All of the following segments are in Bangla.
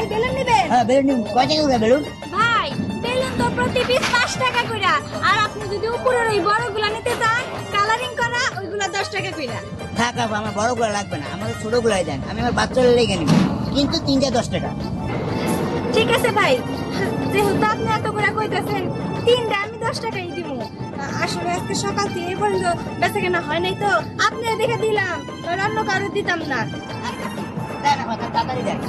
ভাই বেলুন নেবেন? হ্যাঁ বেলুন নিব। কয় টাকা করে বেলুন? ভাই বেলুন তো প্রতি পিস 5 টাকা কইরা, আর আপনি যদি উপরের ওই বড়গুলা নিতে চান কালারিং করা ওইগুলা 10 টাকা কইরা। থাক আপু, আমার বড়গুলো লাগবে না, আমার ছোটগুলাই দেন, আমি আমার বাচ্চাদের লেগে নিব, কিন্তু 3টা 10 টাকা। ঠিক আছে ভাই, যেহেতু আপনি এত করে কইতেছেন 3টা আমি 10 টাকাই দিব। আসলে আজকে সকাল থেকে এই পর্যন্ত বেচা কেনা হয় নাই তো আপনি দেখে দিলাম, অন্য কারো দিতাম না। দেন আপা, তাড়াতাড়ি দেন।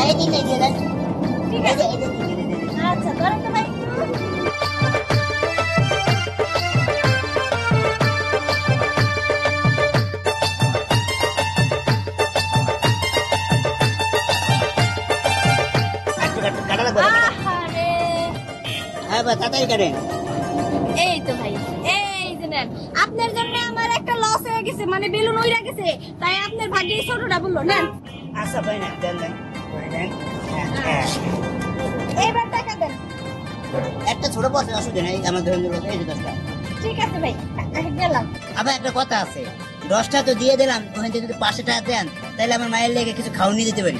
এই দিন এই দেন। ঠিক আছে, আচ্ছা ধরেন তো ভাই একটু। কাটা লাগবে। আহারে, হ্যাঁ বা তাড়াতাড়ি কাটেন। এই তো ভাই, এই যে নেন। আপনার জন্য আমার একটা লস হয়ে গেছে, মানে বেলুন উইরা গেছে, তাই আপনার ভাগ্যে এই ছোটটা বললো নেন। আচ্ছা ভাই না দেন দেন দেন। এবার টাকা দেন। একটা ছোট পয়সা অসুবিধা নেই, আমার ধরে নিল এই যে 10টা। ঠিক আছে ভাই, গেলাম। আবার একটা কথা আছে, 10টা তো দিয়ে দিলাম, ওখান থেকে যদি 500 টাকা দেন তাহলে আমার মায়ের লেগে কিছু খাওয়া নিয়ে দিতে পারি।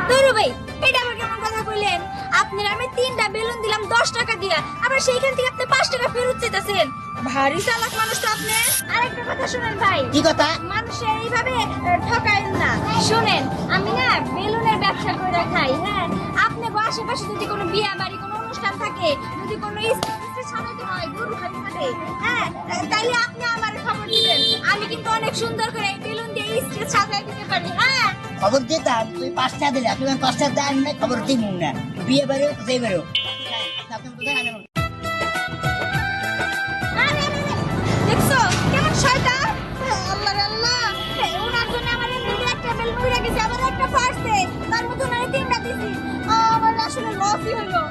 তোরু ভাই, এটা আবার কেমন কথা কইলেন? আপনার আমি 3টা বেলুন দিলাম 10 টাকা দিয়া, আবার সেইখান থেকে আপনি 5 টাকা ফেরত চাইতেছেন। ভারী চালাক মানুষ তো আপনি। আরেকটা কথা শুনেন ভাই, কি কথা? মানুষের এইভাবে ঠকায়েন না। শুনেন, আমি না বেলুনের ব্যবসা করে খাই। হ্যাঁ, আপনি আশেপাশে যদি কোনো বিয়ে বাড়ি কোনো অনুষ্ঠান থাকে, যদি কোনো স্টেজ সাজাতে হয়, গরু খালি থাকে, হ্যাঁ, তাইলে আপনি আমার খবর দিবেন। আমি কিন্তু অনেক সুন্দর করে এই বেলুন দিয়ে স্টেজ সাজাই দিতে পারি। হ্যাঁ, খবর দিতাম, তুই 5 টাকা দিলে, আপনি 5 টাকা দেন না, খবর দিব না। বিয়ে বাড়ি হোক যেই বাড়ি হোক। আপনি বলতেন আমি দেখছো কেমন শয়তান! আল্লাহ রে আল্লাহ, ওনার জন্য আমার এমনি একটা বেলুন উড়ে গেছে, আবার একটা পারছে, তার মতো না 3টা দিছি। আমার আসলে লসই হলো।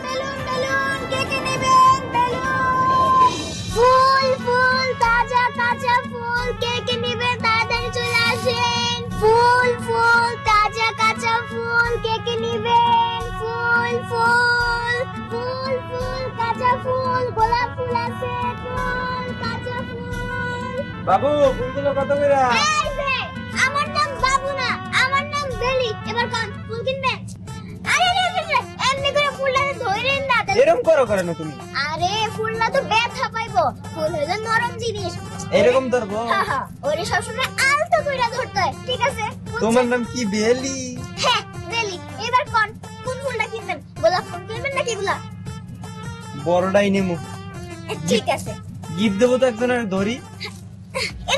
বেলুন বেলুন, কে কে নেবেন বেলুন? ফুল ফুল, তাজা তাজা ফুল, কে কে নেবেন তাড়াতাড়ি চলে আসেন। ফুল ফুল, তাজা কাঁচা ফুল, কে কে নেবেন? ফুল ফুল, ফুল ফুল, কাঁচা ফুল, গোলাপ ফুল আছে, ফুল কাঁচা ফুল। বাবু ফুলগুলো কত করে? এই যে, আমার নাম বাবু না, আমার নাম বেলি। এবার কোন ফুল কিনবেন? আরে রে রে, এমনি করে ফুলটা ধরেন না। এরকম করো কেন তুমি? আরে ফুলটা তো ব্যথা পাইবো, ফুল হলো নরম জিনিস। এরকম ধরবো? ওরে সবসময় আলতো কইরা ধরতে হয়, ঠিক আছে? তোমার নাম কি বেলি? হ্যাঁ বেলি। এবার কোন ফুলটা কিনবেন? গোলাপ ফুল কিনবেন নাকি গোলাপ? বড়টাই নেমু। ঠিক আছে। গিফট দেবো তো একজনের ধরি।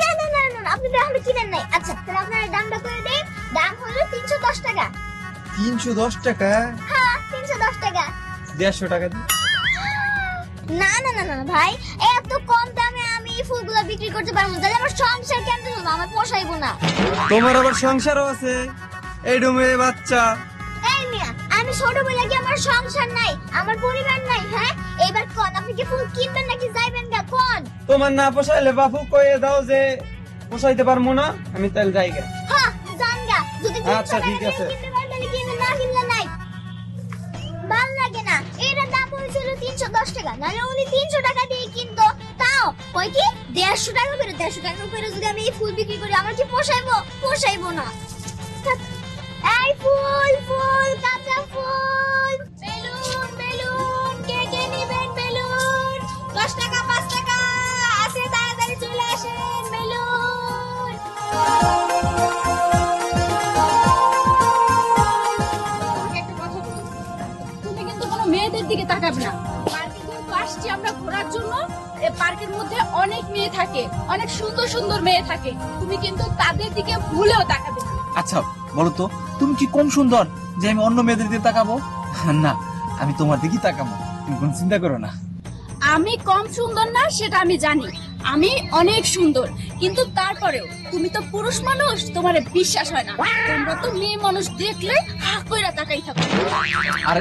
না না না না, আপনি তো এখনো কিনেন নাই। আচ্ছা তাহলে আপনার দামটা করে দেই। দাম হলো 310 টাকা। 310 টাকা? হ্যাঁ 310 টাকা। 150 টাকা দিই। না না না না ভাই, এত কম দামে আমি এই ফুলগুলো বিক্রি করতে পারবো না, তাহলে আমার সংসার কেমনে চলবে? আমার পোষাইবো না। তোমার আবার সংসারও আছে, এই ডোমে বাচ্চা। এই মিয়া, আমি ছোট বলে কি আমার সংসার নাই, আমার পরিবার নাই? হ্যাঁ, এবার কোন আপনি কি ফুল কিনবেন নাকি যাইবেন গা? কোন? তোমার না পোষাইলে বাপু কয়ে দাও যে পোষাইতে পারবো না, আমি তাহলে যাই গে। হ্যাঁ যান গা। যদি আচ্ছা, ঠিক আছে। কিনতে পারেন তাহলে কিনবেন, না কিনলে নাই। ভাল লাগে না, এটার দাম হয়েছিল 310 টাকা, নাহলে উনি 300 টাকা দিয়ে কিনতো। তাও ওই কি 150 টাকা করে, 150 টাকা করে যদি আমি এই ফুল বিক্রি করি, আমার কি পোষাইবো? পোষাইবো না। এই ফুল ফুল, কাঁচা ফুল, বেলুন বেলুন, কে কে নেবেন বেলুন? 10 টাকা 5 টাকা আছে, তাড়াতাড়ি চলে আসেন। বেলুন তুমি কিন্তু কোনো মেয়েদের দিকে তাকাবে না। পার্কে কিন্তু আসছি আমরা ঘোরার জন্য। এই পার্কের মধ্যে অনেক মেয়ে থাকে, অনেক সুন্দর সুন্দর মেয়ে থাকে, তুমি কিন্তু তাদের দিকে ভুলেও তাকাবে না। আচ্ছা বলো তো, তুমি কি কম সুন্দর যে আমি অন্য মেয়েদের দিকে তাকাবো? না, আমি তোমার দিকেই তাকাবো, তুমি কোনো চিন্তা করো না। আমি কম সুন্দর না সেটা আমি জানি, আমি অনেক সুন্দর, কিন্তু তারপরেও তুমি তো পুরুষ মানুষ, তোমার বিশ্বাস হয় না। তোমরা তো মেয়ে মানুষ দেখলে হা কইরা তাকাই থাকো। আর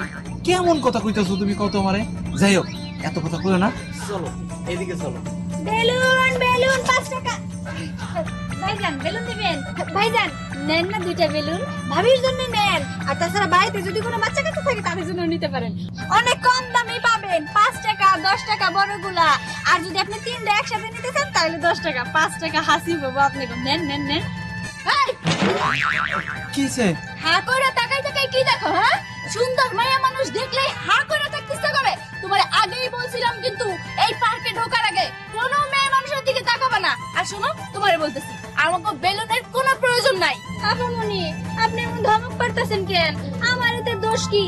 কেমন কথা কইতেছো তুমি, কত আমারে? যাই হোক, এত কথা কইও না, চলো এইদিকে চলো। বেলুন বেলুন 5 টাকা। ভাইজান বেলুন দিবেন? ভাইজান নেন না 2টা বেলুন, ভাবির জন্য নেন। আর তাছাড়া বাড়িতে যদি কোনো বাচ্চা কাচ্চা থাকে তাদের জন্য নিতে পারেন, অনেক কম দামে পাবেন। 5 টাকা 10 টাকা বড়গুলা, আর যদি আপনি 3টা একসাথে নিতে চান তাহলে 10 টাকা, 5 টাকা হাসি পাবো আপনাকে। নেন নেন নেন। এই, কিসে? হা করে তাকাই তাকাই কি দেখো? হ্যাঁ, সুন্দর মায়া মানুষ দেখলে হা করে থাকতে ইচ্ছা করে। তোমার আগেই বলছিলাম কিন্তু এই পার্কে ঢোকার আগে কোনো মেয়ে মানুষের দিকে তাকাবে না। আর শোনো, তোমারে বলতেছি আমাকে বেলুনের কোনো প্রয়োজন নাই। আপামনি, আপনি এমন ধমক পারতেছেন কেন? আমার এতে দোষ কি?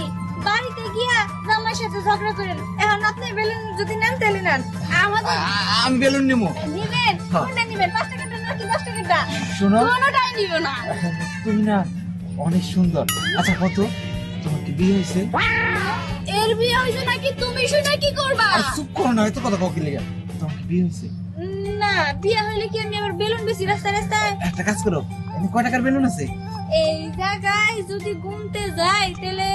বাড়িতে গিয়া জামাইয়ের সাথে ঝগড়া করেন, এখন আপনি বেলুন যদি নেন তাহলে নেন। আমাদের আমি বেলুন নিবো। নিবেন? কোনটা নিবেন? 5 টাকাটা নাকি 10 টাকাটা? শোনো, কোনোটাই নিব না। তুমি না অনেক সুন্দর। আচ্ছা কত, তোমার কি বিয়ে হয়েছে? এর বিয়ে হয়েছে নাকি তুমি শুনে কি করবা? আর চুপ করো না, এত কথা কাউকে লেগে। তোমার কি বিয়ে হয়েছে? না, বিয়ে হইলে কি আমি আবার বেলুন বেশি রাস্তায় রাস্তায়? একটা কাজ করো, এখানে কয় টাকার বেলুন আছে? এই জায়গায় যদি গুনতে যাই তাহলে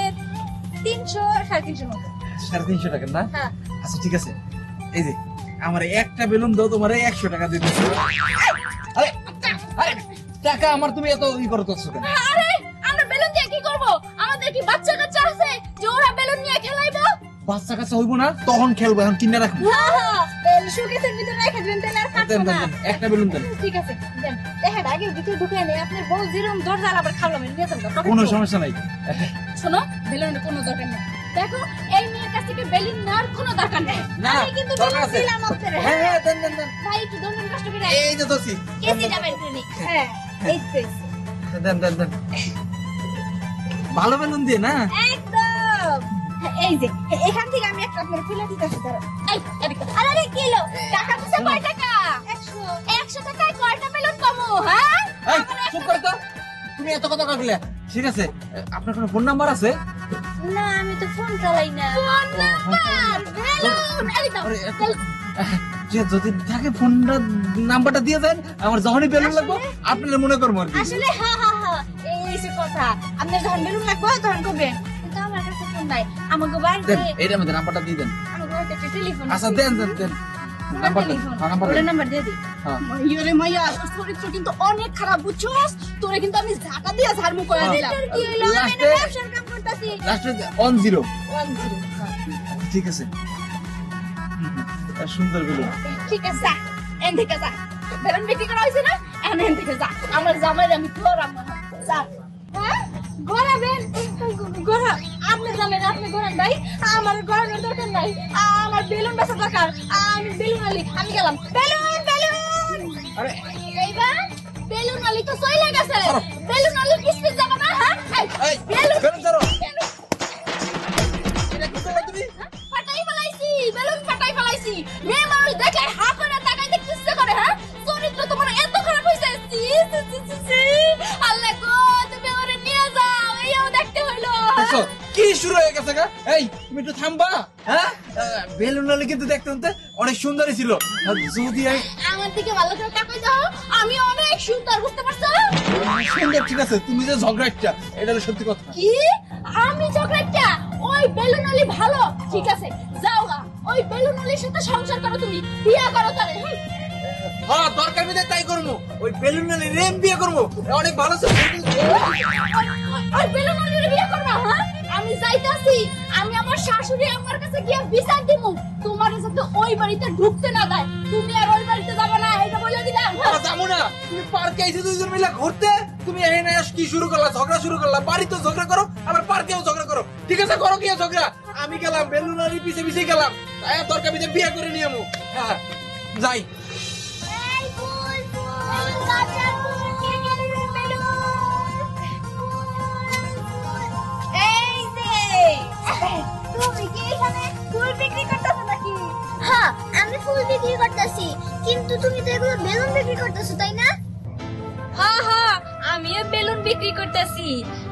300 350 মতো। 350 টাকা না? হ্যাঁ। আচ্ছা ঠিক আছে, এই যে আমার একটা বেলুন দাও, তোমার 100 টাকা দিতে। আরে আরে, টাকা আমার তুমি এত ই করতেছো কেন? আরে আমরা বেলুন দিয়ে কি করব? আমাদের কি বাচ্চা কাচ্চা আছে যে ওরা বেলুন নিয়ে খেলাইবো? বাচ্চা কাছে হইব না, তখন খেলবো, এখন কিনে রাখবো। সুকেসের ভিতরে রেখে দিবেন তাহলে আর দেন কাটবো দেন না। দেন, একটা বেলুন দেন। ঠিক আছে, দেন। দেখেন আগে ভিতরে ঢুকে নেই, আপনার বউ যেরকম দরজা আবার খাওয়াবেন নিয়ে যাবেন। কোনো সমস্যা নাই। শোনো, বেলুনের কোনো দরকার নেই। দেখো, এই মেয়ের কাছ থেকে বেলুন নেওয়ার কোনো দরকার নেই। না, আমি কিন্তু দরকার বেলুন আছে। দিলাম আপনারে। হ্যাঁ হ্যাঁ, দেন দেন দেন। ভাই একটু দণ্ডন কষ্ট করে এই যে দোষী, কেসি যাবেন ট্রেনে। হ্যাঁ, এই তো এসে। দেন দেন দেন। ভালো বেলুন দিয়ে না? একদম। এই যে এখান থেকে আমি একটা আপনার ফেলে দিতেছি। ধরো। এই, এদিকে। আরে কিলো টাকা দিছে কয় টাকা? 100। 100 টাকায় কয়টা বেলুন পাবো? হ্যাঁ, এই চুপ করো তো, তুমি এত কথা কাকলে। ঠিক আছে, আপনার কোনো ফোন নাম্বার আছে? না, আমি তো ফোন চালাই না। ফোন নাম্বার বেলুন এই দাও। আরে, যে যদি থাকে ফোনটা নাম্বারটা দিয়ে দেন, আমার যখনই বেলুন লাগবে আপনারা মনে করবো আর কি। আসলে হ্যাঁ হ্যাঁ হ্যাঁ, এই সে কথা। আপনার যখন বেলুন লাগবে তখন করবেন, কিন্তু আমার কাছে ফোন নাই। আমাকে বাড়িতে দেন, এইটা আমাদের নাম্বারটা দিয়ে দেন। আমার বাড়িতে একটা টেলিফোন আচ্ছা দেন দেন দেন, নাম্বার দেন। হ্যাঁ, নাম্বার ওটা দেন। নাম্বার দিয়ে দিই। হ্যাঁ। ইয়ে মাইয়া, তোর চরিত্র কিন্তু অনেক খারাপ, বুঝছস? তোরে কিন্তু আমি ঝাঁটা দিয়ে ঝাড়মু করে দিলাম। কি হইলো? আমি লাস্টে- এটা ব্যবসার কাম করতেছি। লাস্টে 10। 10। ঠিক আছে। সুন্দর বেলুন। ঠিক আছে, যা। এন থেকে যা। বেলুন বিক্রি করা হয়েছে না? এন থেকে যা। আমার জামাইরে আমি ঘোরাম না। যা। হ্যাঁ? ঘোরাবেন? ঘোরা। আপনি জানেন, আপনি ঘোরান ভাই। আমার ঘোরানোর দরকার নাই। আমার বেলুন বেচা দরকার। আমি বেলুন আলি। আমি গেলাম। Balloon balloon. আরে এইবার বেলুন আলি তো চলে গেছে। বেলুন আলি কিসমিস যাবে না? হ্যাঁ? এই বেলুন বেলুন ধরো। বেলুন এটা কি করলে তুমি? ফাটাই ফেলাইছি, বেলুন ফাটাই ফেলাইছি। মেয়ে মানুষ দেখে হা করে তাকাইতে কিসে করে? হ্যাঁ, চরিত্র তোমার এত খারাপ হইছে। সি সি সি সি সি। আল্লাহ গো, তুমি ওরে নিয়ে যাও, এইও দেখতে হইলো। দেখো, কি শুরু হয়ে গেছে গা? এই তুমি একটু থামবা। হ্যাঁ, বেলুন আলী কিন্তু দেখতে অনেক সুন্দরই ছিল। আর যদি আমার দিকে ভালো করে তাকাই দাও, আমি অনেক সুন্দর, বুঝতে পারছো? সুন্দর, ঠিক আছে, তুমি যে ঝগড়াটা, এটা হলো সত্যি কথা। কি? আমি চকলেটটা? ওই বেলুন আলি ভালো, ঠিক আছে, যাও গা। ওই বেলুন আলির সাথে সংসার করো, তুমি বিয়ে করো তারে। হ্যাঁ, দরকার বিদে তাই করবো। ওই বেলুন আলী রেম বিয়ে করবো, অনেক ভালো ছিল। ওই বেলুন আলির বিয়ে করবা? হ্যাঁ, আমি যাইতাছি। আমি আমার শাশুড়ি আমার কাছে গিয়ে বিচার দিমু, তোমার যাতে ওই বাড়িতে ঢুকতে না দেয়। তুমি আর ওই বাড়িতে যাবে না, এটা বলে দিলাম। যাবো না, তুমি পার্কে এসে দুইজন মিলে ঘুরতে, তুমি এখানে কি শুরু করলা? ঝগড়া শুরু করলা। বাড়িতে ঝগড়া করো, আবার পার্কেও ঝগড়া করো। ঠিক আছে, করো কি ঝগড়া? আমি গেলাম বেলুন আলী পিছে পিছে গেলাম, দরকার বিদে বিয়ে করে নিয়ে আমু। হ্যাঁ, যাই। এই ফুল ফুল গাছের ফুল কে গেলি রে বেলুন? এই যে তুমি কি এখানে ফুল বিক্রি করতেছো নাকি? হ্যাঁ, আমি ফুল বিক্রি করতেছি, কিন্তু তুমি তো এগুলো বেলুন বিক্রি করতেছো, তাই না? হ্যাঁ হ্যাঁ, আমিও বেলুন বিক্রি করতেছি।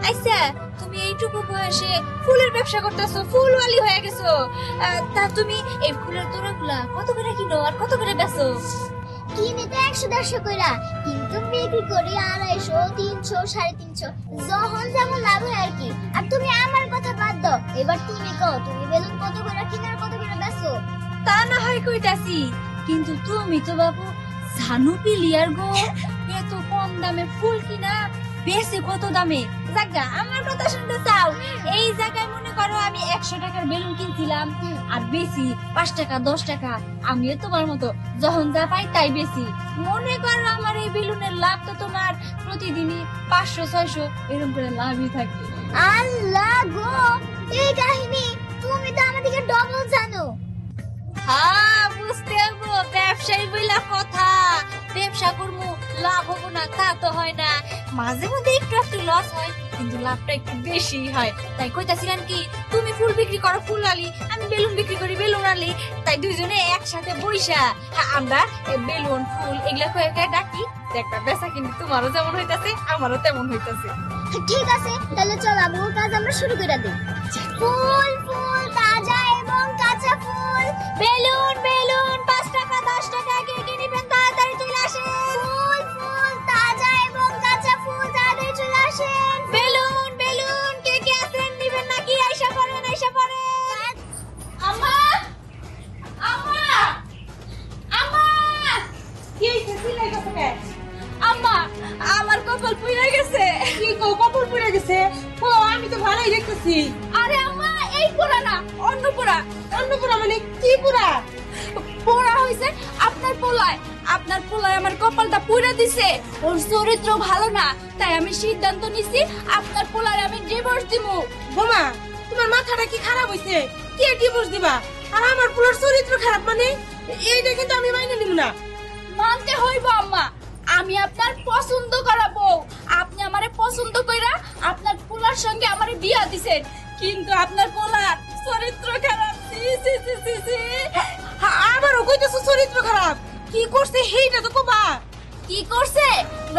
আচ্ছা, তুমি এইটুকু বয়সে ফুলের ব্যবসা করতেছো, ফুলওয়ালি হয়ে গেছো। তা তুমি এই ফুলের তোড়াগুলা কত করে কিনো আর কত করে বেচো? কিনে তো 100-150 কইরা, কিন্তু বিক্রি করি 250, 300, 350, যখন যেমন লাভ হয় আর কি। আর তুমি আমার কথা বাদ দাও, এবার তুমি কও, তুমি বেলুন কত করে কিনে আর কত করে বেচো? তা না হয় কইতাছি, কিন্তু তুমি তো বাবু জানো পিলিয়ার গো, এত কম দামে ফুল কিনা বেশি কত দামে জায়গা আমার কথা শুনতে চাও? এই জায়গায় মনে করো আমি 100 টাকার বেলুন কিনছিলাম আর বেশি 5 টাকা 10 টাকা, আমিও তোমার মতো যখন যা পাই তাই বেশি। মনে করো আমার এই বেলুনের লাভ তো তোমার প্রতিদিনই 500-600 এরকম করে লাভই থাকে। আল্লাহ গো, এই কাহিনী তুমি তো আমাদেরকে ডবল জানো। হ্যাঁ বুঝতে হবো, ব্যবসায়ী বইলা কথা। ব্যবসা করবো লাভ হবো না তা তো হয় না, মাঝে মধ্যে একটু একটু লস হয় কিন্তু লাভটা একটু বেশি হয়। তাই কইতাছিলাম কি, তুমি ফুল বিক্রি করো ফুল আলি, আমি বেলুন বিক্রি করি বেলুন আলি, তাই দুইজনে একসাথে বইসা আমরা বেলুন ফুল এগুলা কয়ে কয়ে ডাকি, একটা বেচা কিন্তু তোমারও যেমন হইতাছে আমারও তেমন হইতাছে। ঠিক আছে, তাহলে চল আবুর কাজ আমরা শুরু করে দিই। ফুল ফুল তাজা এবং কাঁচা ফুল, বেলুন বেলুন 5 টাকা 10 টাকা কে কে নিবেন তাড়াতাড়ি চলে আসেন। ফুল ফুল তাজা এবং কাঁচা ফুল, তাড়াতাড়ি চলে আসেন। বেলুন বেলুন কে কে আছেন নিবেন নাকি? আইসা পড়েন আইসা পড়েন। আম্মা আম্মা আম্মা, কি হইছে? সিলাই কত কে? আম্মা আমার কপাল পুড়ে গেছে। কি কো, কপাল পুড়ে গেছে? ও আমি তো ভালোই দেখতেছি। আরে আম্মা এই পোড়া না, অন্য পোড়া। অন্য পুরা মানে কি পুরা? পোড়া হইছে আপনার পোলায়, আপনার পোলায় আমার কপালটা পুড়ে দিছে। ওর চরিত্র ভালো না, তাই আমি সিদ্ধান্ত নিছি আপনার পোলায় আমি ডিভোর্স দিমু। বোমা, তোমার মাথাটা কি খারাপ হইছে? কে ডিভোর্স দিবা? আর আমার পুলার চরিত্র খারাপ মানে এইটা কিন্তু আমি মাইনে নিব না। মানতে হইব আম্মা, আমি আপনার পছন্দ করা বউ। আপনি আমারে পছন্দ কইরা আপনার পোলার সঙ্গে আমারে বিয়া দিছেন, কিন্তু আপনার পোলার চরিত্র খারাপ। সি সি সি সি সি। আবারও কইতেছো চরিত্র খারাপ? কি করছে সেইটা তো কবা। কি করছে?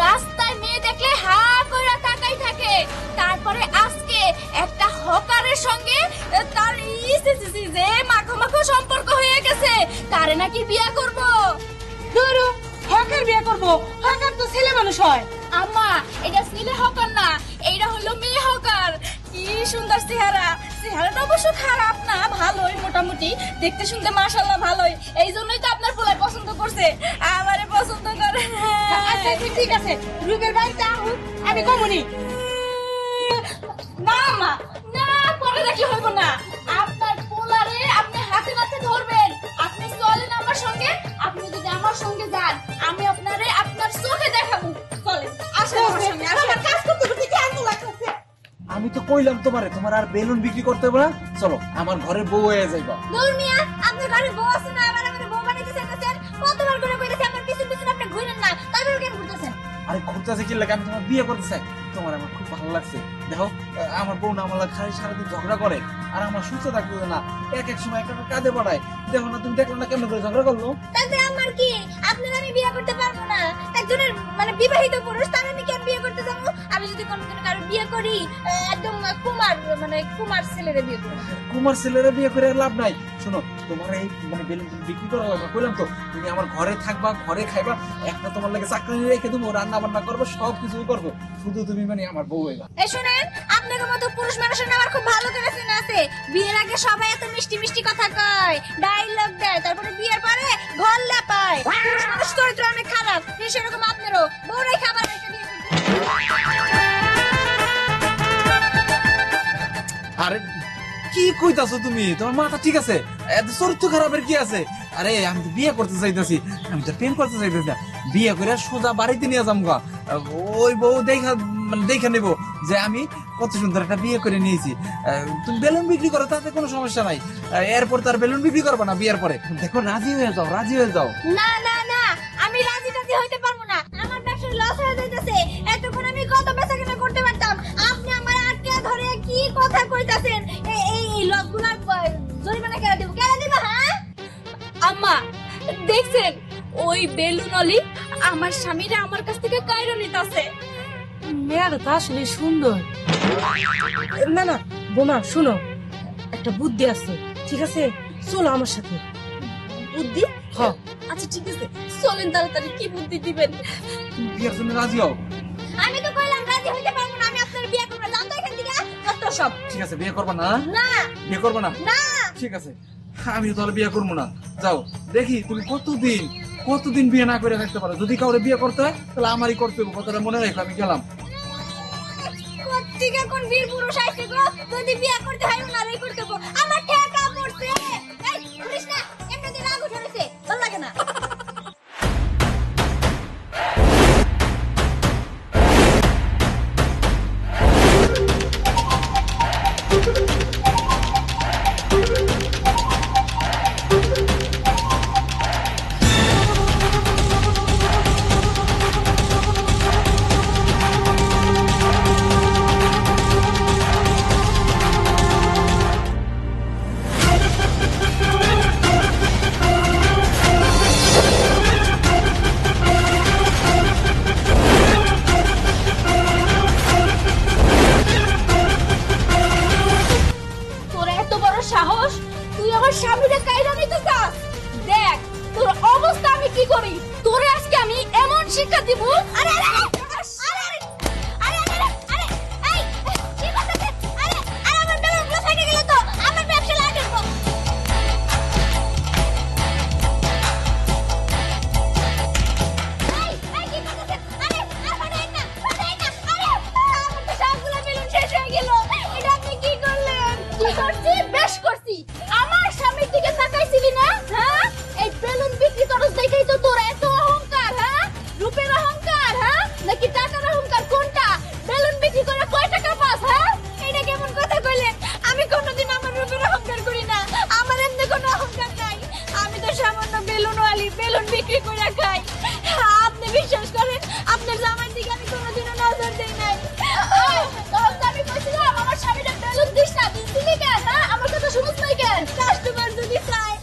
রাস্তায় মেয়ে দেখলে হা কইরা তাকাই থাকে, তারপরে আজকে একটা হকারের সঙ্গে তার যে মাখো মাখো সম্পর্ক হয়ে গেছে, তারে নাকি বিয়া করব। ধরো হকার বিয়ে করব, হকার তো ছেলে মানুষ হয়। আম্মা এটা ছেলে হকার না, এইটা হলো মেয়ে হকার। কি সুন্দর চেহারা, চেহারাটা অবশ্য খারাপ না, ভালোই মোটামুটি দেখতে শুনতে মাশাআল্লাহ ভালোই। এই জন্যই তো আপনার পোলা পছন্দ করছে, আমারে পছন্দ করে। আচ্ছা ঠিক আছে, রূপের বাড়িতে আহুক, আমি কমুনি। না আম্মা না, পরে দেখলে হইব না। আপনার পোলারে আপনি হাতে নাতে ধরবেন, আপনি চলেন আমার সঙ্গে। আপনি যদি আমার সঙ্গে যান আমি আপনারে আপনার চোখে দেখাবো। চলেন আসেন আমার সঙ্গে, আসেন। কাজ করতে করতে কি আনন্দ লাগতেছে। আমি তো কইলাম তোমার আর বেলুন বিক্রি করতে হবে না, চলো আমার ঘরে বউ হয়ে যাইবা। দূর মিয়া, আপনার ঘরে বউ আছে না, আবার আমাদের বউ বানাইতে চাইতেছেন। কতবার করে কইতেছি আপনার পিছন পিছন আপনি ঘুরেন না, তারপরে কেন ঘুরতেছেন? আরে ঘুরতেছে কি লাগে, আমি তোমার বিয়ে করতে চাই, তোমার আমার খুব ভালো লাগছে। দেখো আমার বউ না আমার লাগে খালি সারাদিন ঝগড়া করে, আর আমার সুস্থ থাকতে না, এক এক সময় একটা কাঁধে পড়ায়। দেখো না, তুমি দেখো না কেমন করে ঝগড়া করলো। তাতে আমার কি? আপনার আমি বিয়ে করতে পারবো না। একজনের মানে বিবাহিত পুরুষ, তার আমি কেন বিয়ে করতে যাবো? আমি যদি কোনোদিন কারো বিয়ে করি একদম কুমার মানে কুমার ছেলেরে বিয়ে করবো। কুমার ছেলেরা বিয়ে করে আর লাভ নাই। শোনো, তোমার এই মানে বেলুন বিক্রি করা লাগবে, বললাম তো তুমি আমার ঘরে থাকবা, ঘরে খাইবা, একটা তোমার লাগে চাকরি রেখে দেবো, রান্না বান্না করবো, সব কিছু করবো, শুধু তুমি মানে আমার বউ হইবা। এই শুনেন, আপনাদের মতো পুরুষ মানুষের না আমার খুব ভালো করে চেনা আছে। বিয়ের আগে সবাই এত মিষ্টি মিষ্টি কথা কয়, ডায়লগ দেয়, তারপরে বিয়ের পরে ঘর লেপায়। পুরুষ মানুষ চরিত্র অনেক খারাপ, সেরকম আপনারও বউরাই খাবার রেখে বিয়ে করতে। আরে কি কইতাছো তুমি? তোমার মাথা ঠিক আছে? এত চরিত্র খারাপের কি আছে? আরে আমি তো বিয়ে করতে চাইতেছি, আমি তো প্রেম করতে চাইতেছি না। বিয়ে করে সোজা বাড়িতে নিয়ে যাম গা, ওই বউ দেখা নেব যে আমি কত সুন্দর একটা বিয়ে করে নিয়েছি। তুমি বেলুন বিক্রি করো, তাতে কোনো সমস্যা নাই। এরপর তার বেলুন বিক্রি করবো না বিয়ের পরে। দেখো রাজি হয়ে যাও, রাজি হয়ে যাও। না না না, আমি রাজি টাজি হইতে পারবো না। আমার ব্যবসায় লস হয়ে যাইতেছে। এতক্ষণ আমি কত বেচা কিনা করতে পারতাম, আপনি আমার আটকে ধরে কি কথা কইতাছেন? এই লসগুলা জরিমানা কেন দেব? কেন দেব? হ্যাঁ আম্মা দেখছেন, ওই বেলুন অলি আমার স্বামীরা আমার কাছ থেকে কাইরো নিতেছে। মেয়েটা তো আসলে সুন্দর। না না বোমা, শুনো, একটা বুদ্ধি আছে, ঠিক আছে? চলো আমার সাথে। বুদ্ধি? হ্যাঁ। আচ্ছা ঠিক আছে, চলেন তাড়াতাড়ি। কি বুদ্ধি দিবেন? তুমি বিয়ের জন্য রাজি হও। আমি তো কইলাম রাজি হইতে পারবো না, আমি আপনার বিয়ে করব না। জান তো এখান থেকে কত সব। ঠিক আছে, বিয়ে করবা না? না বিয়ে করবা না? না, ঠিক আছে, আমি তাহলে বিয়ে করবো না। যাও, দেখি তুমি কতদিন বিয়ে না করে থাকতে পারো। যদি কাউরে বিয়ে করতে হয় তাহলে আমারই করতে হবে, কথাটা মনে রাখো। আমি গেলাম। কত ঠিক এখন বীর পুরুষ আইছে গো, যদি বিয়া করতে হয় ওনারই করতে গো। আমার ঠেকা পড়ছে। এই কৃষ্ণা এমনিতে রাগ উঠেছে, ভালো লাগে না। তোর এত বড় সাহস, তুই আমার স্বামীরে কাইরা নিতে চাস? দেখ তোর অবস্থা আমি কি করি। তোরে আজকে আমি এমন শিক্ষা দিব। আরে আরে আরে আরে আরে আরে এই কি করতেছ? আরে আরে আমার বেলুনগুলো ফেটে গেল তো, আমার ব্যবসা লাগবে। এই এই কি করতেছ? আরে আরে না আরে না আরে আমার তো সবগুলো বেলুন শেষ হয়ে গেল। এটা আপনি কি করলেন? কি করছি? বেশ করছি। আমার স্বামীর দিকে তাকাইছিলি না? হ্যাঁ, এই বেলুন বিক্রি করছ দেখেই তো তোর এত অহংকার। হ্যাঁ, রূপের অহংকার হ্যাঁ নাকি টাকার অহংকার, কোনটা? বেলুন বিক্রি করে কয় টাকা পাস? হ্যাঁ, এটা কেমন কথা কইলেন? আমি কোনোদিন আমার রূপের অহংকার করি না, আমার এমনি কোনো অহংকার নাই। আমি তো সামান্য বেলুনওয়ালি, বেলুন বিক্রি করে খাই। আপনি বিশ্বাস করেন আপনার জামাইয়ের দিকে আমি কোনোদিনও নজর দেই নাই। তখন তো আমি কইছিলাম আমার স্বামীটা বেলুন দিস না, দিছিলি কেন? হ্যাঁ, আমার কথা শুনুস নাই কেন? কাস্টমার যদি চায়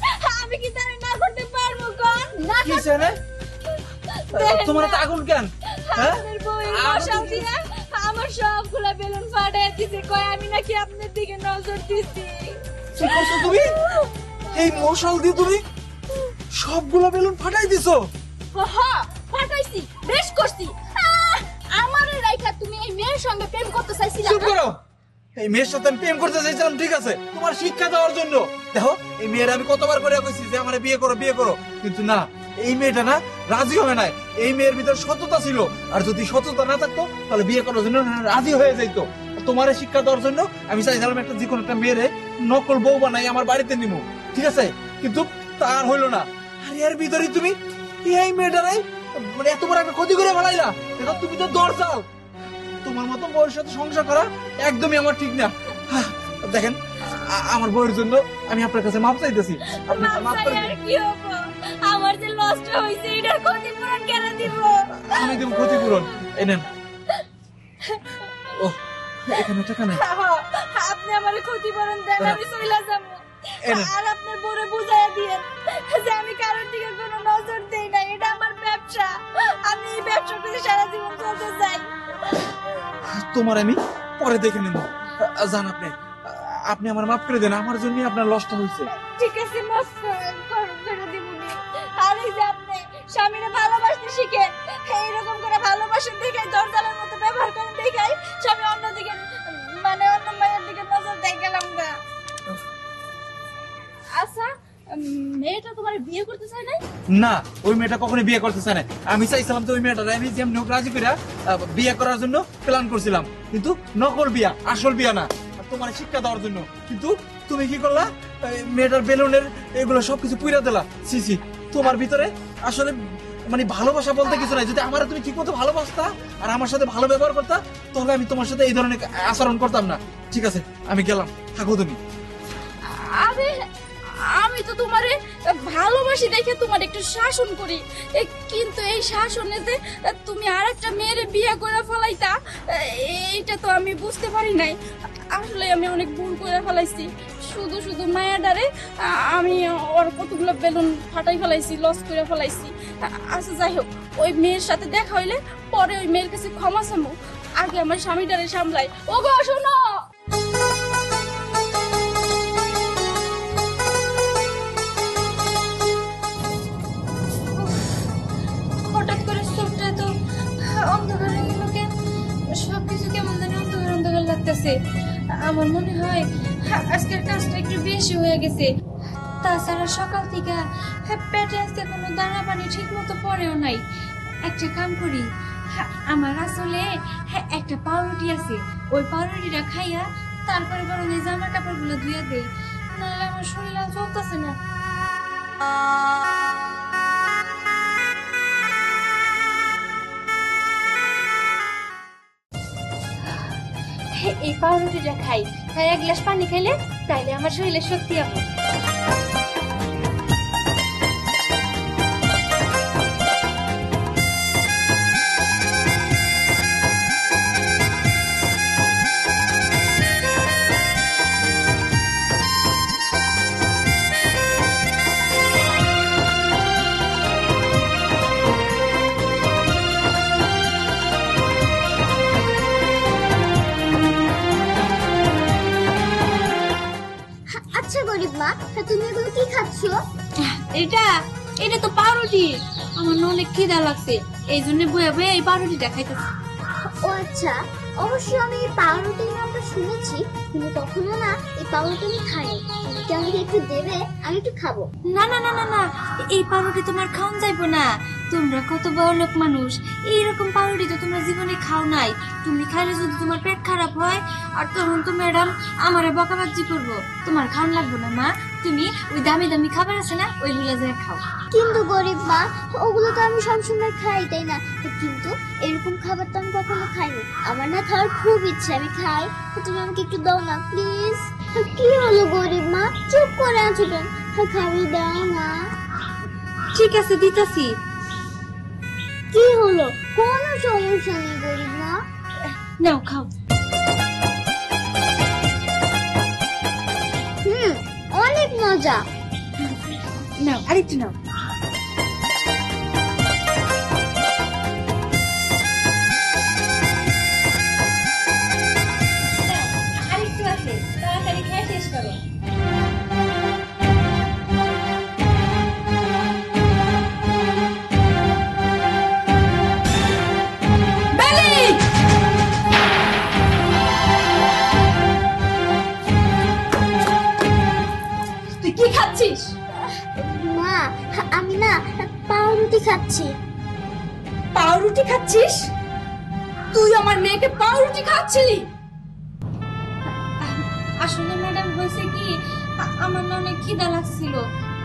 আমি কি তারে না করতে পারবো কোন? না কি জানে তোমার তো আগুন কেন? হ্যাঁ আপনার বউয়ের মশাল দিয়া আমার সবগুলা বেলুন ফাটায় দিছে, কয় আমি নাকি আপনার দিকে নজর দিছি। কি করছো তুমি? এই মশাল দিয়ে তুমি সবগুলো বেলুন ফাটাই দিছো? হ্যাঁ, ফাটাইছি, বেশ করছি। আমারে রাইখা তুমি এই মেয়ের সঙ্গে প্রেম করতে চাইছিলা চুপ না? করো। এই মেয়ের সাথে আমি প্রেম করতে চাইছিলাম, ঠিক আছে, তোমার শিক্ষা দেওয়ার জন্য। দেখো এই মেয়ের আমি কতবার করে কইছি যে আমার বিয়ে করো বিয়ে করো, কিন্তু না, এই মেয়েটা না রাজি হবে না। এই মেয়ের ভিতর সততা ছিল, আর যদি সততা না থাকতো তাহলে বিয়ে করার জন্য রাজি হয়ে যাইতো। তোমার শিক্ষা দেওয়ার জন্য আমি চাইছিলাম একটা যে কোনো একটা মেয়েরে নকল বউ বানাই আমার বাড়িতে নিবো, ঠিক আছে, কিন্তু তার হইলো না। আর এর ভিতরে তুমি এই মেয়েটারাই মানে এত বড় একটা ক্ষতি করে ফেলাইলা। দেখো তুমি তো দরজাল, তোমার মতো বউয়ের সাথে সংসার করা একদমই আমার ঠিক না। দেখেন আমার বউয়ের জন্য আমি আপনার কাছে মাপ চাইতেছি, আপনি মাপ করে আর কি হবো? আমার যে লসটা হইছে এটার ক্ষতিপূরণ কেন দিব? আমি দেব ক্ষতিপূরণ। এই নেন। ও এখানে টাকা নেই। আপনি আমার ক্ষতিপূরণ দেন, আমি চইলা যাবো। এনে। আর আপনার বউরে বুঝাইয়া দিয়েন যে আমি কারোর দিকে কোনো নজর দেই না, এটা আমার ব্যবসা। আমি এই ব্যবসা করে সারা জীবন চলতে চাই। তোমার আমি পরে দেখে নেব। জান আপনি আপনি আমার মাফ করে দেন, আমার জন্য আপনার লসটা হয়েছে। ঠিক আছে, মাফ করে দিবনি। আর এই যে আপনি স্বামীরে ভালোবাসতে শিখেন, এইরকম করে ভালোবাসেন দেখে দরজালের মতো ব্যবহার করেন দেখাই স্বামী অন্যদিকে মানে অন্য মায়ের দিকে নজর দেয় গেলাম না। আচ্ছা, মেয়েটা তোমার বিয়ে করতে চায় না? না, ওই মেয়েটা কখনো বিয়ে করতে চায় না। আমি চাইছিলাম তো ওই মেয়েটা আমি যেমনি হোক রাজি করে বিয়ে করার জন্য প্ল্যান করছিলাম, কিন্তু নকল বিয়া, আসল বিয়া না, তোমার শিক্ষা দেওয়ার জন্য। কিন্তু তুমি কি করলা? মেয়েটার বেলুনের এগুলো সবকিছু পুইরা দিলা। সিসি, তোমার ভিতরে আসলে মানে ভালোবাসা বলতে কিছু নাই। যদি আমার তুমি ঠিক মতো ভালোবাসতা আর আমার সাথে ভালো ব্যবহার করতা, তাহলে আমি তোমার সাথে এই ধরনের আচরণ করতাম না। ঠিক আছে, আমি গেলাম, থাকো তুমি। আমি তো তোমারে ভালোবাসি দেখে তোমার একটু শাসন করি, কিন্তু এই শাসনেতে তুমি আরেকটা মেয়ের বিয়ে করে ফেলাইতা, এইটা তো আমি বুঝতে পারি নাই। আসলে আমি অনেক ভুল করে ফেলাইছি। শুধু শুধু মায়াডারে আমি ওর কতগুলো বেলুন ফাটাই ফেলাইছি, লস করে ফেলাইছি। আচ্ছা যাই হোক, ওই মেয়ের সাথে দেখা হইলে পরে ওই মেয়ের কাছে ক্ষমা চামু, আগে আমার স্বামীটারে সামলাই। ওগো শোনো, হঠাৎ করে চোখটা তো অন্ধকার হয়ে গেল কেন? সবকিছু কেমন জানি অন্ধকার অন্ধকার লাগতেছে। আমার মনে হয় আজকের কাজটা একটু বেশি হয়ে গেছে। তাছাড়া সকাল থেকে পেটে আজকে কোনো দানা পানি ঠিক মতো পড়েও নাই। একটা কাম করি, আমার আসলে একটা পাউরুটি আছে, ওই পাউরুটিটা খাইয়া তারপরে বরং এই জামা কাপড়গুলো ধুয়ে দেই, নাহলে আমার শরীর আর চলতেছে না। এই পাউরুটিটা খাই, এক গ্লাস পানি খাইলে তাইলে আমার শরীরে শক্তি হবে। আচ্ছা গরিব মা, তুমি এগুলো কি খাচ্ছ? এটা এটা তো পাউরুটি, আমার না অনেক খিদা লাগছে, এই জন্য বয়ে বয়ে এই পাউরুটিটা খাইতেছি। ও আচ্ছা, অবশ্যই আমি এই পাউরুটির নামটা শুনেছি, কিন্তু কখনো না এই পাউরুটি আমি খাইনি। তুমি কি আমাকে একটু দেবে? আমি একটু খাবো। না না না না না, এই পাউরুটি তোমার খাওন যাইবো না। তোমরা কত বড় লোক মানুষ, এইরকম পাউরুটি তো তোমরা জীবনে খাও নাই। তুমি খাইলে যদি তোমার পেট খারাপ হয় আর তখন তো ম্যাডাম আমারে বকাবাজি করবো। তোমার খাওন লাগবো না মা, তুমি ওই দামি দামি খাবার আছে না ওইগুলো যা খাও। কিন্তু গরিব মা, ওগুলো তো আমি সবসময় খাই, তাই না? কিন্তু এরকম খাবার তো আমি কখনো খাইনি। আমার না খাওয়ার খুব ইচ্ছা, আমি খাই। তুমি আমাকে একটু দাও না প্লিজ। কি হলো গরিব মা, চুপ করে আছো কেন? খাবি, দাও না। ঠিক আছে দিতাছি। কি হলো? কোনো সমস্যা নেই গরিব মা। নাও খাও। অনেক মজা। নাও আরেকটু নাও। আরেকটু আছে, তাড়াতাড়ি খেয়ে শেষ করো। তুই কি খাচ্ছিস? মা, আমি না পাউরুটি খাচ্ছি। পাউরুটি খাচ্ছিস? তুই আমার মেয়েকে পাউরুটি খাচ্ছিলি? আসলে ম্যাডাম হয়েছে কি, আমার না অনেক খিদা লাগছিল,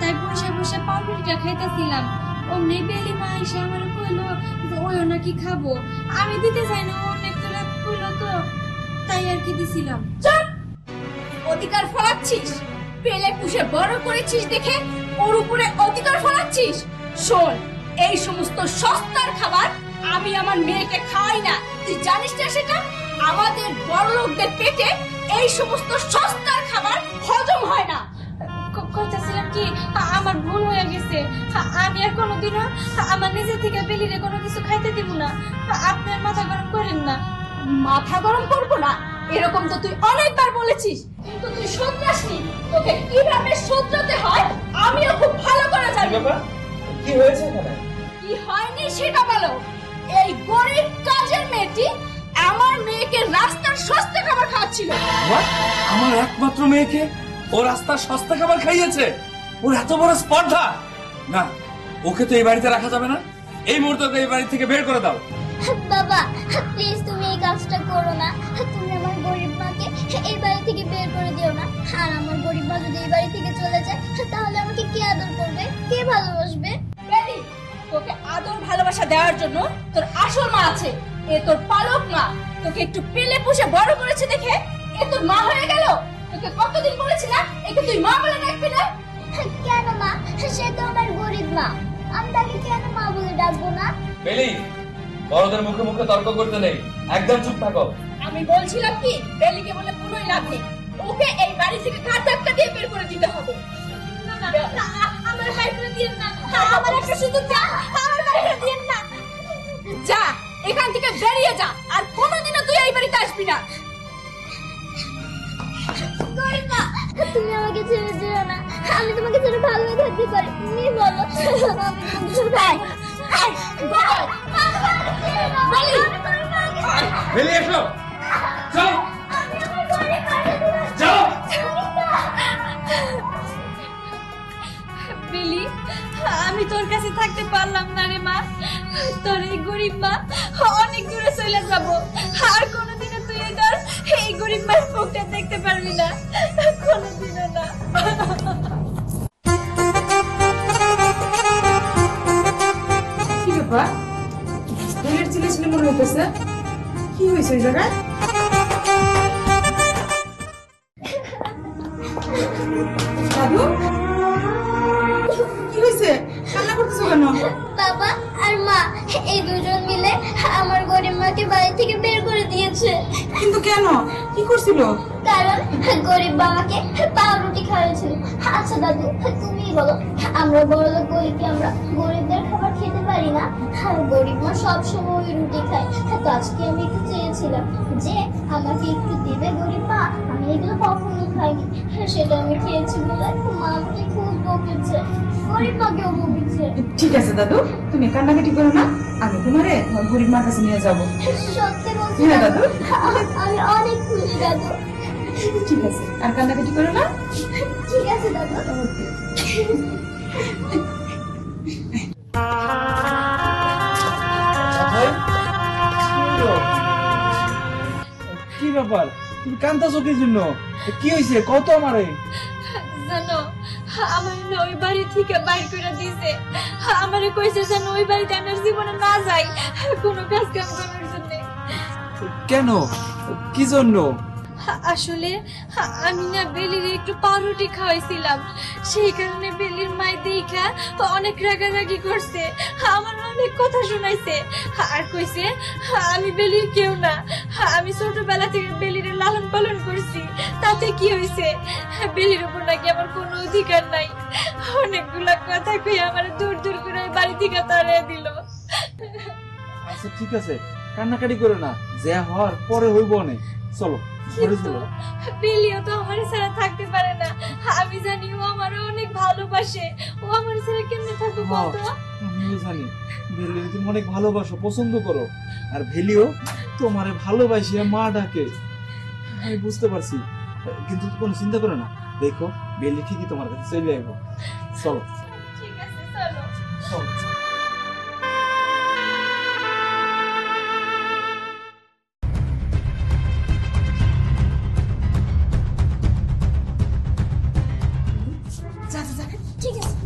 তাই বসে বসে পাউরুটিটা খাইতেছিলাম। অমনি বেলি মা এসে আমার কইলো যে ওইও নাকি খাবো। আমি দিতে চাই না, অনেক তোরা কইলো তো, তাই আর কি দিছিলাম। চল, অধিকার ফলাচ্ছিস? পেলে পুষে বড় করেছিস দেখে ওর উপরে অধিকার ফলাচ্ছিস? শোন, এই সমস্ত সস্তার খাবার আমি আমার মেয়েকে খাওয়াই না, তুই জানিস না সেটা? আমাদের বড় লোকদের পেটে এই সমস্ত সস্তার খাবার হজম হয় না। কইতাছিলাম কি, আমার ভুল হয়ে গেছে, আমি আর কোনোদিনও আমার নিজে থেকে বেলিরে কোনো কিছু খাইতে দিব না। আপনার মাথা গরম করেন না। মাথা গরম করবো না এরকম তো তুই অনেকবার বলেছিস, কিন্তু তুই শোধরাসনি। তোকে কিভাবে শোধরাতে হয় আমিও খুব ভালো করে জানি। কি হয়েছে এখানে? কি হয়নি সেটা বলো। এই গরিব কাজের মেয়েটি আমার মেয়েকে রাস্তার সস্তা খাবার খাওয়াচ্ছিল। আমার একমাত্র মেয়েকে ও রাস্তার সস্তা খাবার খাইয়েছে? ওর এত বড় স্পর্ধা! না, ওকে তো এই বাড়িতে রাখা যাবে না। এই মুহূর্তে ওকে এই বাড়ি থেকে বের করে দাও। বাবা প্লিজ তুমি এই কাজটা করো না। তুমি আমার গরিব মাকে এই বাড়ি থেকে বের করে দিও না। আর আমার গরিব মা যদি এই বাড়ি থেকে চলে যায় তাহলে আমাকে কে আদর করবে, কে ভালোবাসবে? বেলি, তোকে আদর ভালোবাসা দেওয়ার জন্য তোর আসল মা আছে। এ তোর পালক মা, তোকে একটু পেলে পুষে বড় করেছে দেখে এ তোর মা হয়ে গেল। তোকে কতদিন বলেছি না একে তুই মা বলে ডাকবি না? কেন মা, সে তো আমার গরিব মা, আমি তাকে কেন মা বলে ডাকবো না? বেলি, বড়দের মুখে মুখে তর্ক করতে নেই, একদম চুপ থাকো। আমি বলছিলাম কি, বেলিকে বলে কোনোই লাভ নেই, ওকে এই বাড়ি থেকে ঘাট ধাক্কা দিয়ে বের করে দিতে হবে। না না না, আমার বাইরে দিয়েন না, আমার একটা সুযোগ যা, আমার বাইরে দিয়েন না। যা এখান থেকে বেরিয়ে যা, আর কোনোদিনও তুই এই বাড়িতে আসবি না। গরিব মা, তুমি আমাকে ছেড়ে যেও না, আমি তোমাকে ছেড়ে ভালো থাকতে পারি, তুমি বলো। আমি তোমাকে ছেড়ে বেলি এসো, চলো চলো। বেলি, বেলি, আমি তোর কাছে থাকতে পারলাম না রে মা। তোর এই গরিব মা অনেক দূরে চলে যাব, আর কোনোদিনও তুই এই গরিব মায়ের মুখটা দেখতে পারবি না, কোনোদিনও না। কি ব্যাপার? বেলের ছেলে ছেলে মনে হইতেছে, কি হয়েছে ওই জায়গায়? দাদু, কি হয়েছে? কান্না করতেছো কেন? বাবা আর মা এই দুজন মিলে আমার গরিব মাকে বাড়ি থেকে বের করে দিয়েছে। কিন্তু কেন? কি করছিল? কারণ গরিব বাবাকে পাউরুটি খাওয়াইছিল। আচ্ছা দাদু, তুমি বলো, আমরা বড়লোক গরিবকে আমরা গরিবদের খাবার খেতে পারি না? আর গরিব মা সবসময় ওই রুটি খায়। তো আজকে আমি একটু চেয়েছিলাম যে আমাকে একটু দিবে গরিব মা, আমি এগুলো কখনো খাইনি, সেটা আমি খেয়েছি বলে মা আমাকে খুব বকেছে, গরিব মাকেও বকেছে। ঠিক আছে দাদু, তুমি কান্নাকাটি করো না, আমি তোমারে গরিব মার কাছে নিয়ে যাবো। সত্যি বলছি হ্যাঁ দাদু, দাদু। আমি অনেক খুশি দাদু। ঠিক আছে, আর কান্নাকাটি করো না। ঠিক আছে দাদু। কি ব্যাপার, তুমি কান্দাছো কি জন্য? কি হয়েছে কত আমারে? জানো, আমার না ওই বাড়ি থেকে বাইর করে দিয়েছে। আমারে কইছে যেন ওই বাড়িতে আমার জীবনে না যাই কোনো কাজ কাম করার জন্য। কেন, কি জন্য? আসলে আমি না বেলির একটু পাউরুটি খাওয়াইছিলাম, সেই কারণে বেলির মাই দেখা অনেক রাগারাগি করছে, আমার অনেক কথা শোনাইছে, আর কইছে আমি বেলির কেউ না, আমি ছোটবেলা থেকে বেলির লালন পালন করছি, তাতে কি হয়েছে, বেলির উপর নাকি আমার কোনো অধিকার নাই। অনেকগুলা কথা কই আমার দূর দূর করে বাড়ি থেকে তাড়িয়ে দিল। আচ্ছা ঠিক আছে, কান্নাকাটি করো না, যা হওয়ার পরে হইব অনেক। চলো ঘরে চলো। বেলিও তো আমার ছাড়া থাকতে পারে না, আমি জানি ও আমার অনেক ভালোবাসে, ও আমার ছাড়া কেমনে থাকবে বলতো? আমিও জানি ভেলিও তুমি অনেক ভালোবাসো, পছন্দ করো, আর ভেলিও তোমারে ভালোবাসি মা ডাকে, আমি বুঝতে পারছি, কিন্তু কোনো চিন্তা করো না, দেখো বেলি ঠিকই তোমার কাছে চলে আসবো। চলো ঠিক আছে, চলো। চলো। ঠিক আছে।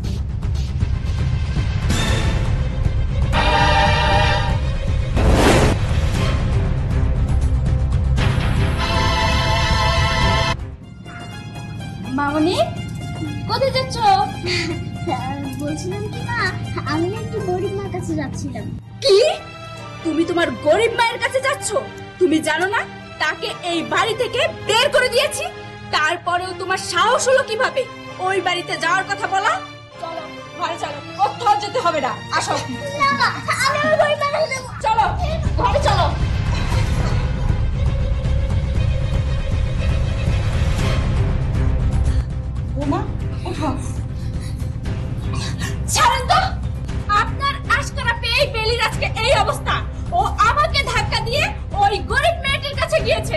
মামনি, কোথায় যাচ্ছ? বলছিলাম কি মা, আমি না একটু গরিব মার কাছে যাচ্ছিলাম। কি? তুমি তোমার গরিব মায়ের কাছে যাচ্ছ? তুমি জানো না তাকে এই বাড়ি থেকে বের করে দিয়েছি, তারপরেও তোমার সাহস হলো কিভাবে ওই বাড়িতে যাওয়ার কথা বলা? চলো ঘরে চলো, কোথাও যেতে হবে না, আসো। না মা, আমি আমার গরিব মার কাছে যাবো। চলো ঘরে চলো। বৌমা, ওঠো। ছাড়েন তো, আপনার আশকারা পেয়ে বেলির আজকে এই অবস্থা। ও আমাকে ধাক্কা দিয়ে ওই গরিব মেয়েটির কাছে গিয়েছে।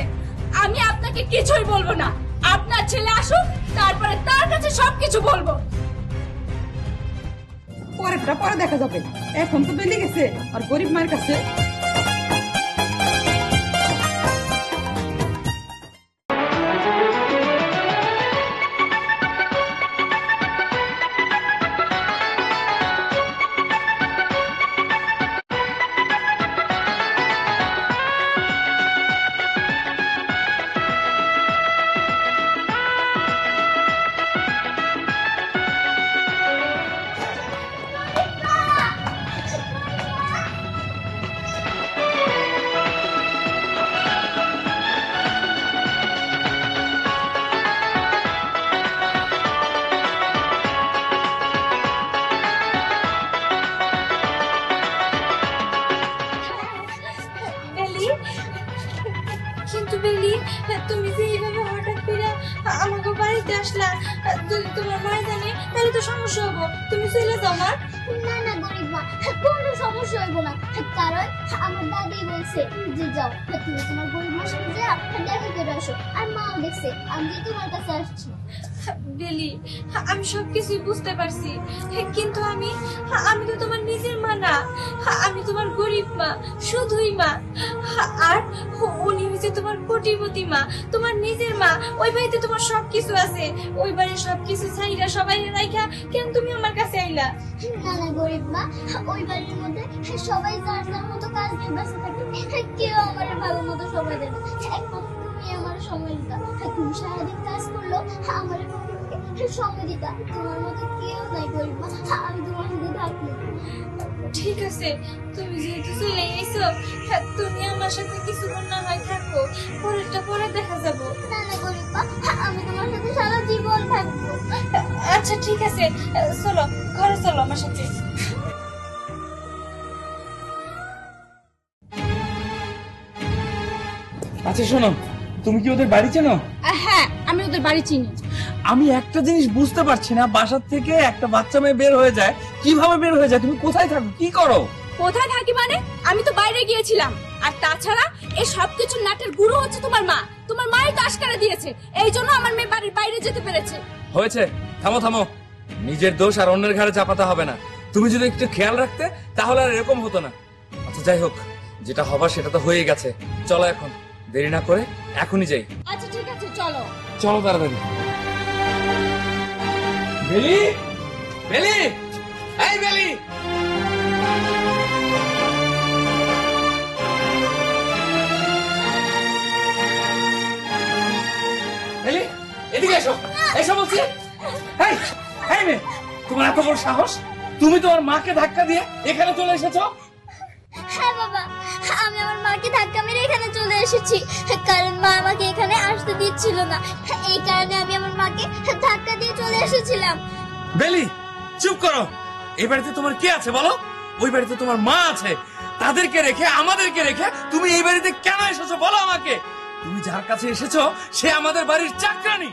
আমি আপনাকে কিছুই বলবো না, আপনার ছেলে আসুক, তারপরে তার কাছে সবকিছু বলবো। পরেরটা পরে দেখা যাবে, এখন তো বেলে গেছে আর গরিব মায়ের কাছে। কিন্তু বেলি, তুমি যে এইভাবে হঠাৎ করে আমাকে বাড়িতে আসলা, যদি তোমার মা জানে তাহলে তো সমস্যা হবো, তুমি চলে যাও না। না না গরিব মা, কোনো সমস্যা হইব না, কারণ আমার দাদি বলছে যে যাও তুমি তোমার গরিব মার সাথে যা দেখা করে আসো, আর মাও দেখছে আমি যে তোমার কাছে আসছি। বেলি, আমি সবকিছুই বুঝতে পারছি, কিন্তু আমি তো তোমার নিজের মা না, আমি তোমার গরিব মা, শুধুই মা। আর উনি হচ্ছে তোমার কোটিপতি মা, তোমার নিজের মা। ওই বাড়িতে তোমার সবকিছু আছে, ওই বাড়ির সবকিছু চাইরা সবাই রাইখা কেন তুমি আমার কাছে আইলা? না না গরিব মা, ওই বাড়ির মধ্যে সবাই যার যার মতো কাজ নিয়ে ব্যস্ত থাকে, কেউ আমার ভালো মতো সময় দেয় না। একমাত্র তুমি আমার সময় দিতা, তুমি সারাদিন কাজ করলো আমার সময় দিতা। তোমার মতো কেউ নাই গরিব মা, আমি তোমার সাথে থাকবো। ঠিক আছে, তুমি যেহেতু চলে এসো, তুমি আমার সাথে কিছুক্ষণ না হয় থাকো, পরেরটা পরে দেখা যাবো। না না গরিব মা, আমি তোমার সাথে সারা জীবন থাকবো। আচ্ছা ঠিক আছে, চলো ঘরে চলো আমার সাথে। আচ্ছা শোনো, তুমি কি ওদের বাড়ি চেনো? হ্যাঁ, আমি ওদের বাড়ি চিনি। আমি একটা জিনিস বুঝতে পারছি না, বাসার থেকে একটা বাচ্চা মেয়ে বের হয়ে যায়, কিভাবে বের হয়ে যায়? তুমি কোথায় থাকো, কি করো? কোথায় থাকি মানে? আমি তো বাইরে গিয়েছিলাম। আর তাছাড়া এই সবকিছু নাটের গুরু হচ্ছে তোমার মা। তোমার মাই তো আশকারা দিয়েছে, এই জন্য আমার মেয়ে বাড়ির বাইরে যেতে পেরেছে। হয়েছে, থামো থামো। নিজের দোষ আর অন্যের ঘাড়ে চাপাতে হবে না। তুমি যদি একটু খেয়াল রাখতে তাহলে আর এরকম হতো না। আচ্ছা যাই হোক, যেটা হবার সেটা তো হয়ে গেছে। চলো এখন দেরি না করে এখনই যাই। আচ্ছা ঠিক আছে, চলো। চলো তাড়াতাড়ি। বেলি, বেলি, এই বেলি। বেলি, এদিকে এসো, এসো বলছি। এই, এই মেয়ে, তোমার এত বড় সাহস? তুমি তোমার মাকে ধাক্কা দিয়ে এখানে চলে এসেছো? হ্যাঁ বাবা, আমি আমার মাকে ধাক্কা মেরে এখানে চলে এসেছি, কারণ মা আমাকে এখানে আসতে দিচ্ছিল না। এই কারণে আমি আমার মাকে ধাক্কা দিয়ে চলে এসেছিলাম। বেলি, চুপ করো। এই বাড়িতে তোমার কে আছে বলো? ওই বাড়িতে তোমার মা আছে। তাদেরকে রেখে, আমাদেরকে রেখে তুমি এই বাড়িতে কেন এসেছো বলো আমাকে? তুমি যার কাছে এসেছো সে আমাদের বাড়ির চাকরানী।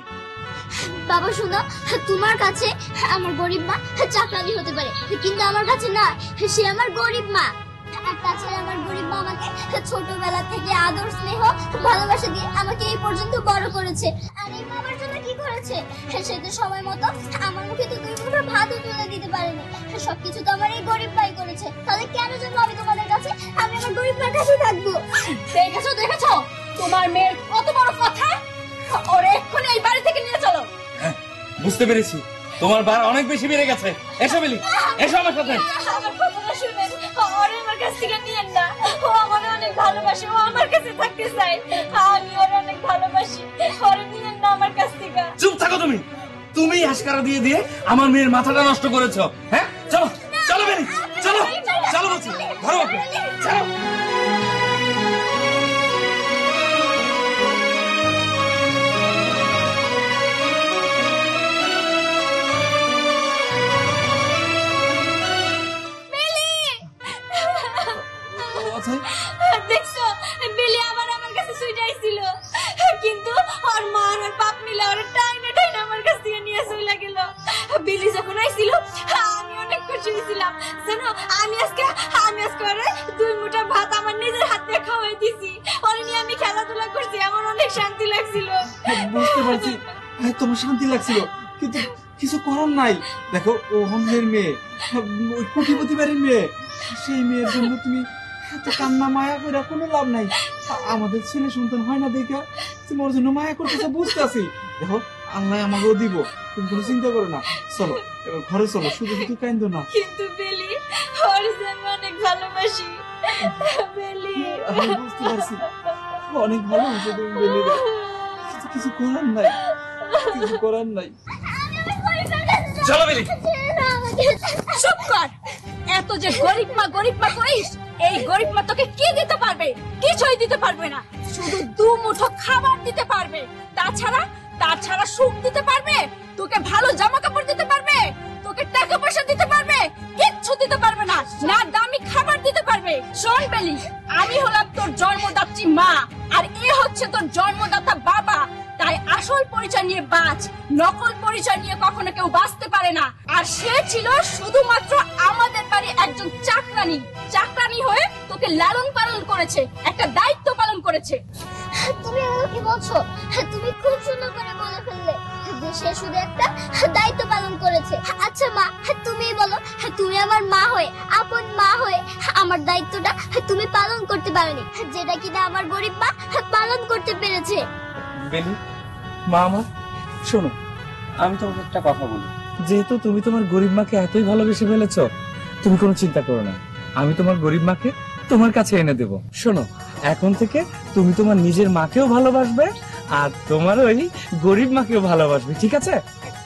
বাবা শোনো, তোমার কাছে আমার গরিব মা চাকরানি হতে পারে, কিন্তু আমার কাছে না, সে আমার গরিব মা। আর তাছাড়া আমার গরিব মা আমাকে ছোটবেলা থেকে আদর স্নেহ ভালোবাসা দিয়ে আমাকে এই পর্যন্ত বড় করেছে। আর এই বাবার জন্য কি করেছে? সে তো সময় মতো আমার মুখে তো 2 মুঠো ভাতও তুলে দিতে পারেনি। সবকিছু তো আমার এই গরিব ভাই করেছে। তাহলে কেন যাবো আমি তোমাদের কাছে? আমি আমার গরিব মার কাছে থাকবো। দেখেছো দেখেছো তোমার মেয়ের কত বড় কথা। ওরে এক্ষুনি এই বাড়ি থেকে নিয়ে চলো। বুঝতে পেরেছি, তোমার বার অনেক বেশি বেড়ে গেছে। এসো বেলি, এসো আমার সাথে। আমার কথাটা শুনেন, ওরে আমার কাছ থেকে নিয়েন না। ও আমার অনেক ভালোবাসে, ও আমার কাছে থাকতে চায়। আমি ওরে অনেক ভালোবাসি, ওরে নিয়েন না আমার কাছ থেকে। চুপ থাকো তুমি। তুমি আশকারা দিয়ে দিয়ে আমার মেয়ের মাথাটা নষ্ট করেছো। হ্যাঁ, চলো চলো বেলি, চলো চলো বলছি, ধরো ওকে, চলো। দেখছো, বেলি আবার আমার কাছে সুইট আইছিল, কিন্তু ওর মা আর ওর বাপ মিলে ওর টাইনে টাইনে আমার কাছ থেকে নিয়ে চলে গেল। বেলি যখন আইছিল আমি অনেক খুশি হয়েছিলাম, জানো। আমি আজকে ওরে 2 মুঠো ভাত আমার নিজের হাতে খাওয়াই দিছি। ওরে নিয়ে আমি খেলাধুলা করছি, আমার অনেক শান্তি লাগছিল। বুঝতে পারছি, তোমার শান্তি লাগছিল, কিন্তু কিছু করার নাই। দেখো, ও অন্যের মেয়ে, ওই কোটিপতি বাড়ির মেয়ে। সেই মেয়ের জন্য তুমি এত কান্না মায়া করে কোনো লাভ নাই। আমাদের ছেলে সন্তান হয় না দেখা তুমি ওর জন্য মায়া করতেছো, বুঝতে আছি। দেখো, আল্লাহ আমাকেও দিব, তুমি কোনো চিন্তা করো না। চলো এবার ঘরে চলো, শুধু শুধু কান্দো না। কিন্তু বেলি, ওর যে আমি অনেক ভালোবাসি। বেলি, আমি বুঝতে পারছি, অনেক ভালো হয়েছে তুমি বেলি, কিন্তু কিছু করার নাই, কিছু করার নাই। চলো বেলি। চুপ কর। এত যে গরিব মা করিস, এই গরিব মা তোকে কি দিতে পারবে? কিছুই দিতে পারবে না, শুধু 2 মুঠো খাবার দিতে পারবে। তাছাড়া সুখ দিতে পারবে, তোকে ভালো জামা কাপড় দিতে পারবে, তোকে টাকা পয়সা দিতে পারবে, কিচ্ছু দিতে পারবে না। না দামি খাবার দিতে পারবে। শোন বেলি, আমি হলাম তোর জন্মদাত্রী মা, আর এ হচ্ছে তোর জন্মদাতা বাবা। তাই আসল পরিচয় নিয়ে বাঁচ, নকল পরিচয় নিয়ে কখনো কেউ বাঁচতে পারে না। আর সে ছিল শুধুমাত্র আমাদের বাড়ি একজন চাকরানী হয়ে তোকে লালন পালন করেছে, একটা দায়িত্ব পালন করেছে। তুমি এগুলো কি বলছো? তুমি খুব সুন্দর করে বলে ফেললে। যে সে শুধু একটা দায়িত্ব পালন করেছে। আচ্ছা মা, তুমি বলো, তুমি আমার মা হয়ে, আপন মা হয়ে আমার দায়িত্বটা তুমি পালন করতে পারোনি, যেটা কিনা আমার গরিব মা পালন করতে পেরেছে। বেলি, মা আমার, শোনো, আমি তোমাকে একটা কথা বলি। যেহেতু তুমি তোমার গরিব মাকে এতই ভালোবেসে ফেলেছো, তুমি কোনো চিন্তা করো না, আমি তোমার গরিব মাকে তোমার কাছে এনে দেব। শোনো, এখন থেকে তুমি তোমার নিজের মাকেও ভালোবাসবে আর তোমার ওই গরিব মাকেও ভালোবাসবে, ঠিক আছে?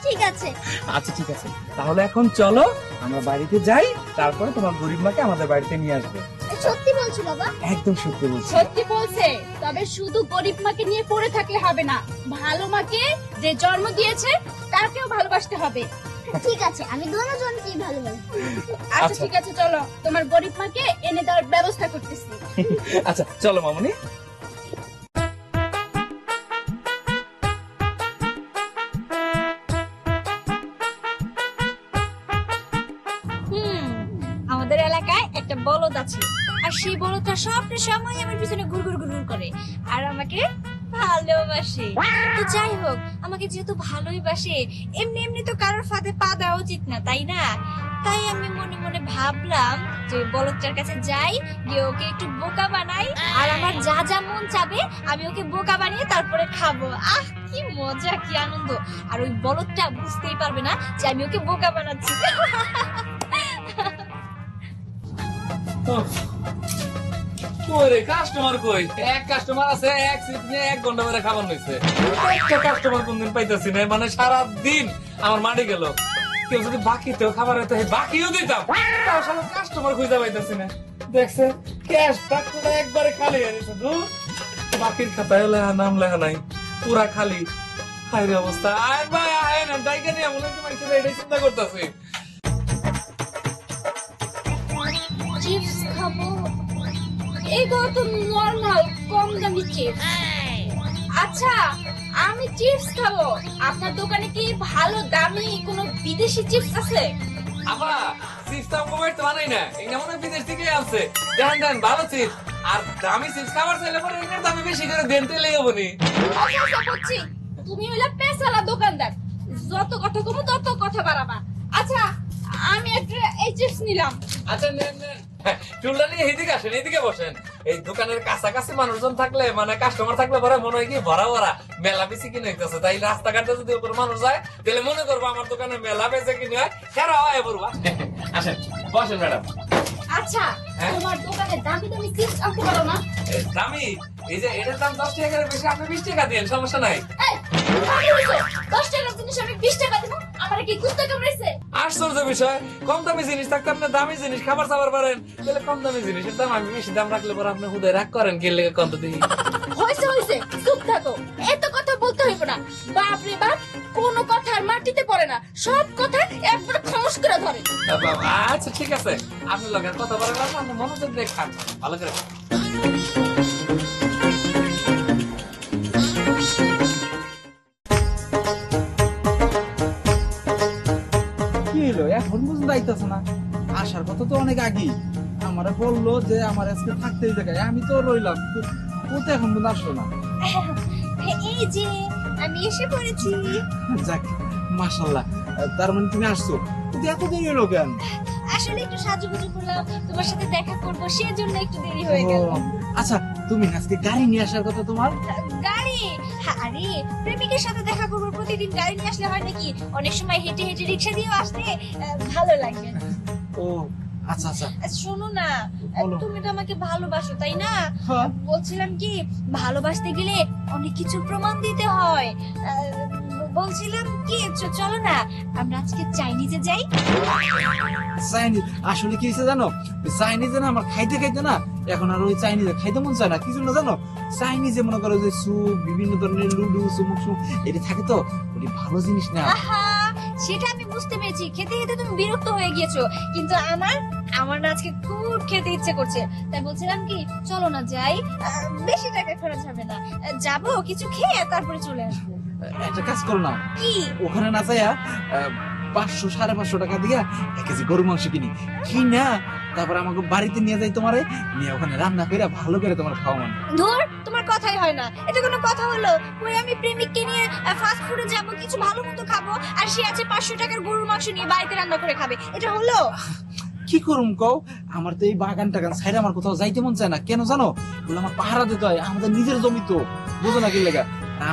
ঠিক আছে। আচ্ছা ঠিক আছে, তাহলে এখন চলো আমরা বাড়িতে যাই, তারপরে তোমার গরিব মাকে আমাদের বাড়িতে নিয়ে আসবে। সত্যি বলছো বাবা? একদম সত্যি বলছি। সত্যি বলছে, তবে শুধু গরিব মাকে নিয়ে পড়ে থাকলে হবে না, ভালো মাকে যে জন্ম দিয়েছে তাকেও ভালোবাসতে হবে। ঠিক আছে, আমি দুজনকেই ভালোবাসি। আচ্ছা ঠিক আছে, চলো তোমার গরিব মাকে এনে দেওয়ার ব্যবস্থা করতেছি। আচ্ছা চলো মামুনি। আমাদের এলাকায় একটা বলদ আছে, আর সেই বলদটা সবটা সময় আমার পিছনে ঘুরঘুর ঘুরঘুর করে আর আমাকে ভালোবাসে। তো যাই হোক, আমাকে যেহেতু ভালোই বাসে, এমনি এমনি তো কারোর ফাঁদে পা দেওয়া উচিত না, তাই না? তাই আমি মনে মনে ভাবলাম যে বলদটার কাছে যাই, গিয়ে ওকে একটু বোকা বানাই, আর আমার যা যা মন চাবে আমি ওকে বোকা বানিয়ে তারপরে খাবো। আহ, কি মজা, কি আনন্দ! আর ওই বলদটা বুঝতেই পারবে না যে আমি ওকে বোকা বানাচ্ছি। ওরে কাস্টমার কই? এক কাস্টমার আছে, এক সিট নিয়ে 1 ঘন্টা ধরে খাবার নিচ্ছে। একটা কাস্টমার কোনদিন পাইতেছি না, মানে সারা দিন আমার মাটি গেল। কেউ যদি বাকিতেও খাবার হইতো বাকিও দিতাম, তাও সারা কাস্টমার খুঁজে পাইতেছি না। দেখছে ক্যাশ টাকাটা একবারে খালি হয়ে গেছে। ধুর, বাকির খাতায় লেখা, নাম লেখা নাই, পুরা খালি। হায়রে অবস্থা। আয় ভাই আয় না, ডাইকা নিয়ে মনে হচ্ছে মানুষেরা এটাই চিন্তা করতেছে। চিপস খাবো, এইগুলো তো নরমাল কম দামি চিপস। আচ্ছা, আমি চিপস খাবো, আপনার দোকানে কি ভালো দামি কোনো বিদেশি চিপস আছে? আপা সিস্টেম কমাইট তো বানাই না, এটা মনে হয় বিদেশ থেকে আসছে। দেন দেন ভালো চিপস, আর দামি চিপস খাবার চাইলে পরে এটার দামে বেশি করে দেন, তেলে হবনি। আচ্ছা বুঝছি, তুমি হইলা পেশালা দোকানদার, যত কথা কমু তত কথা বাড়াবা। আচ্ছা, আমি একটা এই চিপস নিলাম। আচ্ছা নেন নেন, চুলটা নিয়ে এদিকে আসেন, এদিকে বসেন। এই দোকানের কাছাকাছি মানুষজন থাকলে, মানে কাস্টমার থাকলে পরে মনে হয় কি ভরা ভরা মেলা বেশি কিনে হইতেছে। তাই রাস্তাঘাটে যদি উপর মানুষ যায় তাহলে মনে করবো আমার দোকানে মেলা বেশি কিনে হয়, সেরা হয় পড়বা। আসেন বসেন ম্যাডাম। আচ্ছা, তোমার দোকানে দামি দামি চিপস আনতে পারো না? দামি? এই যে এটার দাম 10 টাকার বেশি, আপনি 20 টাকা দিন, সমস্যা নাই। এই, পাগল হইছো? 10 টাকার জিনিস আমি 20 টাকা দেবো? আমার কি কুত্তা কামড়াইছে? আশ্চর্য বিষয়, কম দামি জিনিস থাকতে আপনি দামি জিনিস খাবার চাবার পারেন, তাহলে কম দামি জিনিসের দাম আমি বেশি দাম রাখলে পরে আপনি হুদয় রাগ করেন, কে লেগে কম দিই। হইছে হইছে, চুপ থাকো, এত কথা বলতে হইব না। বাপ রে বাপ, কোন কথা আর মাটিতে পড়ে না, সব কথা একবার খামোশ করে ধরে। আচ্ছা ঠিক আছে, আপনি লগের কথা বলেন, আপনি মনোযোগ দিয়ে খান ভালো করে। কি হলো এখন বুঝতে পাইতেছ না? আসার কথা তো অনেক আগেই আমারে বললো যে আমার আজকে থাকতেই জায়গায়, আমি তো রইলাম, ও তো এখন পর্যন্ত আসলো না। এই যে আমি এসে পড়েছি। যাক মাশাআল্লাহ, তার মানে তুমি আসছো, কিন্তু এত দেরি হলো কেন? আসলে একটু সাজুগুজু করলাম, তোমার সাথে দেখা করবো, সেজন্য একটু দেরি হয়ে গেল। ও, আচ্ছা তুমি আজকে গাড়ি নিয়ে আসার কথা তোমার? গাড়ি? আরে প্রেমিকের সাথে দেখা করবো, প্রতিদিন গাড়ি নিয়ে আসলে হয় নাকি? অনেক সময় হেঁটে হেঁটে রিক্সা দিয়েও আসলে ভালো লাগে। ও আচ্ছা আচ্ছা, শোনো না, বলো। তুমি তো আমাকে ভালোবাসো তাই না? হ্যাঁ। বলছিলাম কি, ভালোবাসতে গেলে অনেক কিছু প্রমাণ দিতে হয়। বলছিলাম কি, চলো না আমরা আজকে চাইনিজে যাই। চাইনিজ? আসলে কি হয়েছে জানো, চাইনিজে না আমার খাইতে খাইতে না এখন আর ওই চাইনিজে খাইতে মন চায় না। কি জন্য জানো? চাইনিজে মনে করো যে স্যুপ, বিভিন্ন ধরনের লুডু, চুমুক চুমুক এটা থাকে তো, ওটি ভালো জিনিস না। আহা, সেটা আমি বুঝতে পেরেছি, খেতে খেতে তুমি বিরক্ত হয়ে গিয়েছো, কিন্তু আমার না আজকে খুব খেতে ইচ্ছে করছে। তাই বলছিলাম কি, চলো না যাই, বেশি টাকা খরচ হবে না, যাবো কিছু খেয়ে তারপরে চলে আসবো। একটা কাজ করো না, কি? ওখানে না চাইয়া 500 550 টাকা দিয়া 1 কেজি গরু মাংস কিনি, কি না তারপর আমাকে বাড়িতে নিয়ে যাই তোমারে, নিয়ে ওখানে রান্না করে ভালো করে তোমার খাওয়া মানে। ধুর, তোমার কথাই হয় না, এটা কোনো কথা হলো? ওই আমি প্রেমিককে নিয়ে ফাস্ট ফুডে যাব, কিছু ভালো মতো খাবো, আর সে আছে 500 টাকার গরুর মাংস নিয়ে বাড়িতে রান্না করে খাবে, এটা হলো? কি করুম কও, আমার তো এই বাগান টাগান সাইডে আমার কোথাও যাইতে মন চায় না। কেন জানো? বলে আমার পাহারা দিতে হয়, আমাদের নিজের জমি তো, বুঝো না কি লেগা।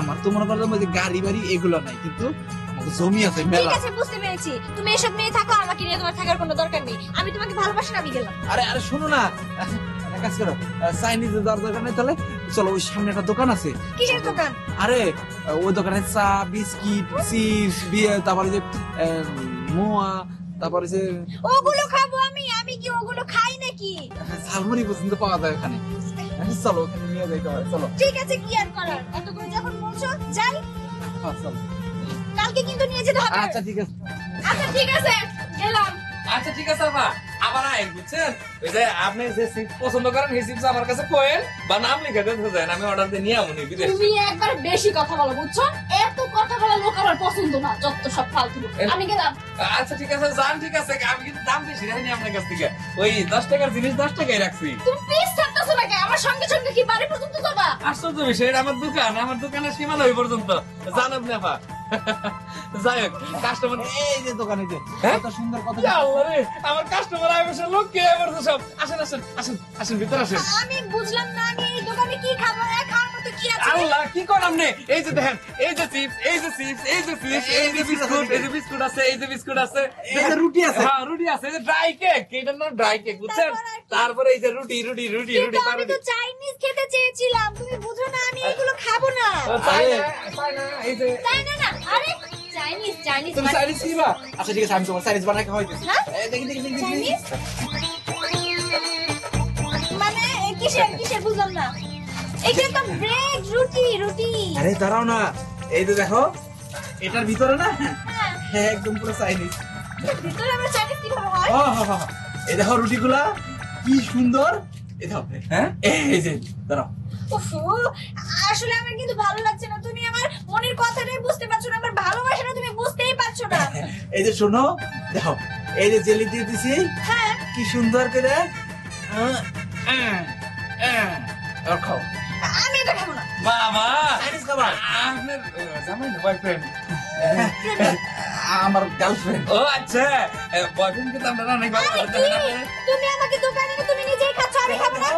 আমার তো মনে করলাম ওই যে গাড়ি বাড়ি এগুলো নাই, কিন্তু আমাদের জমি আছে ঠিক মেলা। আছে, বুঝতে পেরেছি, তুমি এসব নিয়ে থাকো, আমাকে নিয়ে তোমার থাকার কোনো দরকার নেই। আমি তোমাকে ভালোবাসি না, আমি গেলাম। আরে আরে শোনো না, একটা কাজ করো, চাইনিজে যাওয়ার দরকার নেই, তাহলে চলো ওই সামনে একটা দোকান আছে। কিসের দোকান? আরে ওই দোকানে চা, বিস্কিট, চিপস, বিয়ে, তারপরে যে মোয়া, তারপরে যে ওগুলো খাবো আমি? আমি কি ওগুলো খাই নাকি? ঝালমুড়ি পর্যন্ত পাওয়া যায় ওখানে। চলো ওখানে নিয়ে যাইতে হয়, চলো। ঠিক আছে, কি আর করার, এত করে যখন বলছো যাই। হ্যাঁ, চলো। কালকে কিন্তু নিয়ে যেতে হবে। আচ্ছা ঠিক আছে। আচ্ছা ঠিক আছে, গেলাম। আচ্ছা ঠিক আছে আপা, আবার আইন বুঝছেন, ওই যে আপনি যে চিপস পছন্দ করেন সেই চিপস আমার কাছে কোয়েন বা নাম লিখে দিতে দেন, আমি অর্ডার দিয়ে নিয়ে আমুনি বিদেশ। তুমি একবার বেশি কথা বলো, বুঝছো? এত কথা বলা লোক আমার পছন্দ না, যত সব ফালতু লোক। আমি গেলাম। আচ্ছা ঠিক আছে যান, ঠিক আছে, আমি কিন্তু দাম বেশি রাখিনি আপনার কাছ থেকে, ওই 10 টাকার জিনিস 10 টাকায় রাখছি। তুমি প্লিজ থাকতেছো না কেন? আমার সঙ্গে সঙ্গে কি বাড়ি পর্যন্ত যাবা? আশ্চর্য বিষয়, এটা আমার দোকানের সীমানা ওই পর্যন্ত, জান আপনি আপা। যাই হোক, কাস্টমার এই যে দোকানে যে হ্যাঁ? কত সুন্দর কথা। আমার কাস্টমার আইবসে লোক কে বলছে সব। আসেন আসেন আসেন আসেন, ভিতর আসেন। আমি বুঝলাম না, আমি এই দোকানে কি খাবো? খাওয়ার মতো কি আছে? আল্লাহ, কি করলাম নে? এই যে দেখেন, এই যে চিপস, এই যে চিপস, এই যে চিপস, এই যে বিস্কুট, এই যে বিস্কুট আছে, এই যে বিস্কুট আছে, এই যে রুটি আছে। হ্যাঁ রুটি আছে, এই যে ড্রাই কেক, এটার নাম ড্রাই কেক, বুঝছেন? তারপরে এই যে রুটি রুটি রুটি কিন্তু রুটি আমি পাউরুটি। তো চাইনিজ খেতে চেয়েছিলাম, তুমি বুঝো না, আমি এগুলো খাবো না। তাই না, এই যে তাই না? না, আরে চাইনিজ চাইনিজ তুমি চাইনিজ কিবা? আচ্ছা ঠিক আছে, আমি তোমার চাইনিজ বানাই খাওয়াইতেছি। হ্যাঁ? দেখি দেখি দেখি দেখি। চাইনিজ মানে কিসের বুঝলাম না। এটা তো ব্রেড, রুটি রুটি। আরে দাঁড়াও না, এই যে দেখো, এটার ভিতরে না হ্যাঁ, হ্যাঁ একদম পুরো চাইনিজ। ভিতরে আবার চাইনিজ কিভাবে হয়? এই দেখো রুটিগুলা কি সুন্দর। এই দেখো, হ্যাঁ এই যে দাঁড়াও। উফ, আসলে আমার কিন্তু ভালো লাগছে না, তুমি আমার মনের কথাটাই বুঝতে পারছো না, আমার ভালোবাসাটা তুমি বুঝতেই পারছো না। এই যে শোনো, দেখো এই যে জেলি দিয়ে দিছি, হ্যাঁ, কি সুন্দর করে। আর খাও। আমি এটা খাবো না। বাবা, চাইনিজ খাবার। আপনার জামাই না বয়ফ্রেন্ড? আমার গার্লফ্রেন্ড। ও আচ্ছা, বয়ফ্রেন্ড কিন্তু আমরা অনেক ভালো আরে কথা কি? তুমি আমাকে দোকানে এনে তুমি নিজেই খাচ্ছ, আমি খাবো না।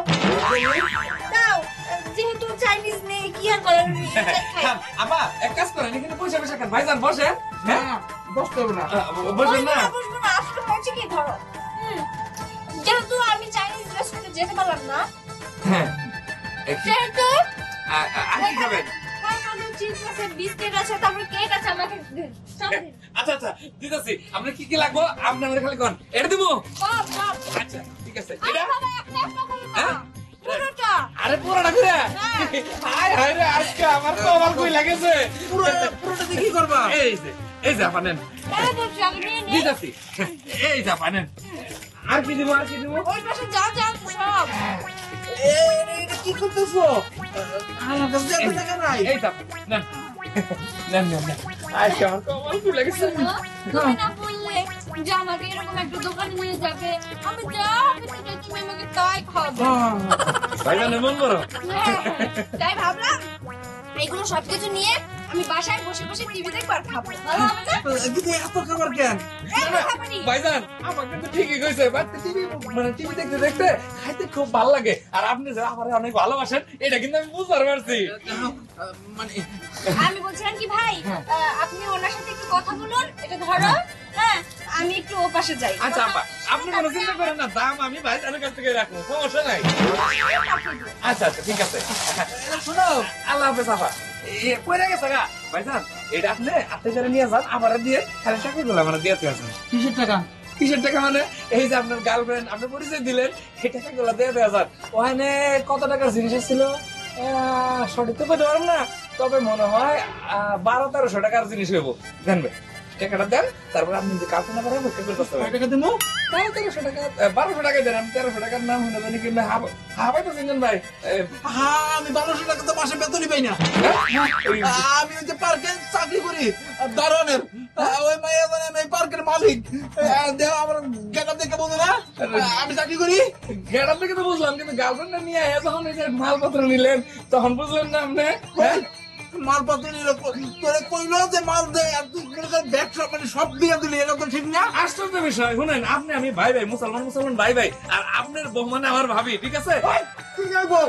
দাও, যেহেতু চাইনিজ নেই, কি আর করার, আমি এটাই খাই। আপা এক কাজ করেন, এখানে পয়সা পয়সা খান, ভাইজান বসেন। হ্যাঁ বসতে হবে না। বসেন না। বুঝবো না, আসলে হয়েছে কি, ধরো যেহেতু আমি চাইনিজ রেস্টুরেন্টে যেতে পারলাম না, হ্যাঁ, সেহেতু আর কি খাবেন? চিপস আছে, বিস্কিট আছে, তারপর কেক আছে, আমাকে সব দিন। আচ্ছা আচ্ছা দিতেছি, আপনার কি কি লাগবো আপনি আমাদের খালি কোন, এটা দিব। সব সব। আচ্ছা ঠিক আছে, আরে এটা বাবা, একটা একটা করো না। হ্যাঁ? পুরোটা। আরে পুরোটা করে হায় হায় রে, আজকে আমার তো আমার কই লাগেছে। পুরোটা দিয়ে কি করবা? এই যে আপা নেন, এই বলছি, আমি নিয়ে নিই। দিতেছি, এই যে আপা নেন। আর কি দিব, আর কি দিব? ওই পাশে যা যা সব। এটা কি করতেছো? আমার কাছে এত টাকা নাই। এই যে আপা, নেন নেন নেন নেন। আজকে আমার তো আমার কই লাগেছে। তুমি না বললে যে আমাকে এরকম একটা দোকানে নিয়ে যাবে, আমি যা হবে সেটা তুমি আমাকে তাই খাওয়াবে। ভাইজান এমন করো। তাই ভাবলাম এগুলো সবকিছু নিয়ে আমি বাসায় বসে বসে টিভি দেখবো আর খাবো, ভালো হবে না? কিন্তু এত খাবার কেন? এত খাবারই। ভাইজান আমার কিন্তু ঠিকই কইছে, বাড়িতে টিভি মানে টিভি দেখতে দেখতে খাইতে খুব ভালো লাগে, আর আপনি যে আমারে অনেক ভালোবাসেন এটা কিন্তু আমি বুঝতে পারছি। মানে আমি বলছিলাম কি ভাই, আপনি ওনার সাথে একটু কথা বলুন, এটা ধরো, হ্যাঁ আমি একটু ও পাশে যাই। আচ্ছা আপা, আপনি কোনো চিন্তা করেন না, দাম আমি ভাইজানের কাছ থেকে রাখবো, সমস্যা নাই। আচ্ছা আচ্ছা ঠিক আছে, শোনো, আল্লাহ হাফেজ আপা। কইরা গেছে গা ভাইজান, এটা আপনি হাতে করে নিয়ে যান, আবার দিয়ে খালি টাকা গুলো আমার দিয়ে আসেন। কিসের টাকা? কিসের টাকা মানে? এই যে আপনার গার্লফ্রেন্ড আপনি পরিচয় দিলেন, এই টাকা গুলো দিয়ে দেওয়া যান। ওখানে কত টাকার জিনিস ছিল সঠিক তো বলতে পারবো না, তবে মনে হয় 1200-1300 টাকার জিনিস হইব, জানবে। টাকাটা দেন, তারপর আপনি যে কালপনা করার পক্ষে করতে হবে। টাকা দেবো 1300 টাকা, 1200 টাকাই দেন। আমি 1300 টাকার নাম হলো জানি কিন্তু হাবাই তো চিনছেন ভাই। হ্যাঁ আমি 1200 টাকা তো মাসে বেতনই পাই না। আমি ওই যে পার্কে চাকরি করি দারোয়ানের। ওই মাইয়া জানে আমি পার্কের মালিক। দেও আমার গেটআপ দেখে বলতো না আমি চাকরি করি। গেটার থেকে তো বুঝলাম, কিন্তু গার্লফ্রেন্ড নিয়ে যখন এই যে মালপত্র নিলেন তখন বুঝলেন না আপনি? মালপত্র নিলে তোরে কইলো যে মাল দেয় আর তুই ব্যাগ সব মানে সব দিয়ে দিলি, এটা তো ঠিক না। আশ্চর্য বিষয়, শুনেন আপনি আমি ভাই ভাই, মুসলমান মুসলমান ভাই ভাই, আর আপনার বউ মানে আমার ভাবি, ঠিক আছে? তুই যাই বল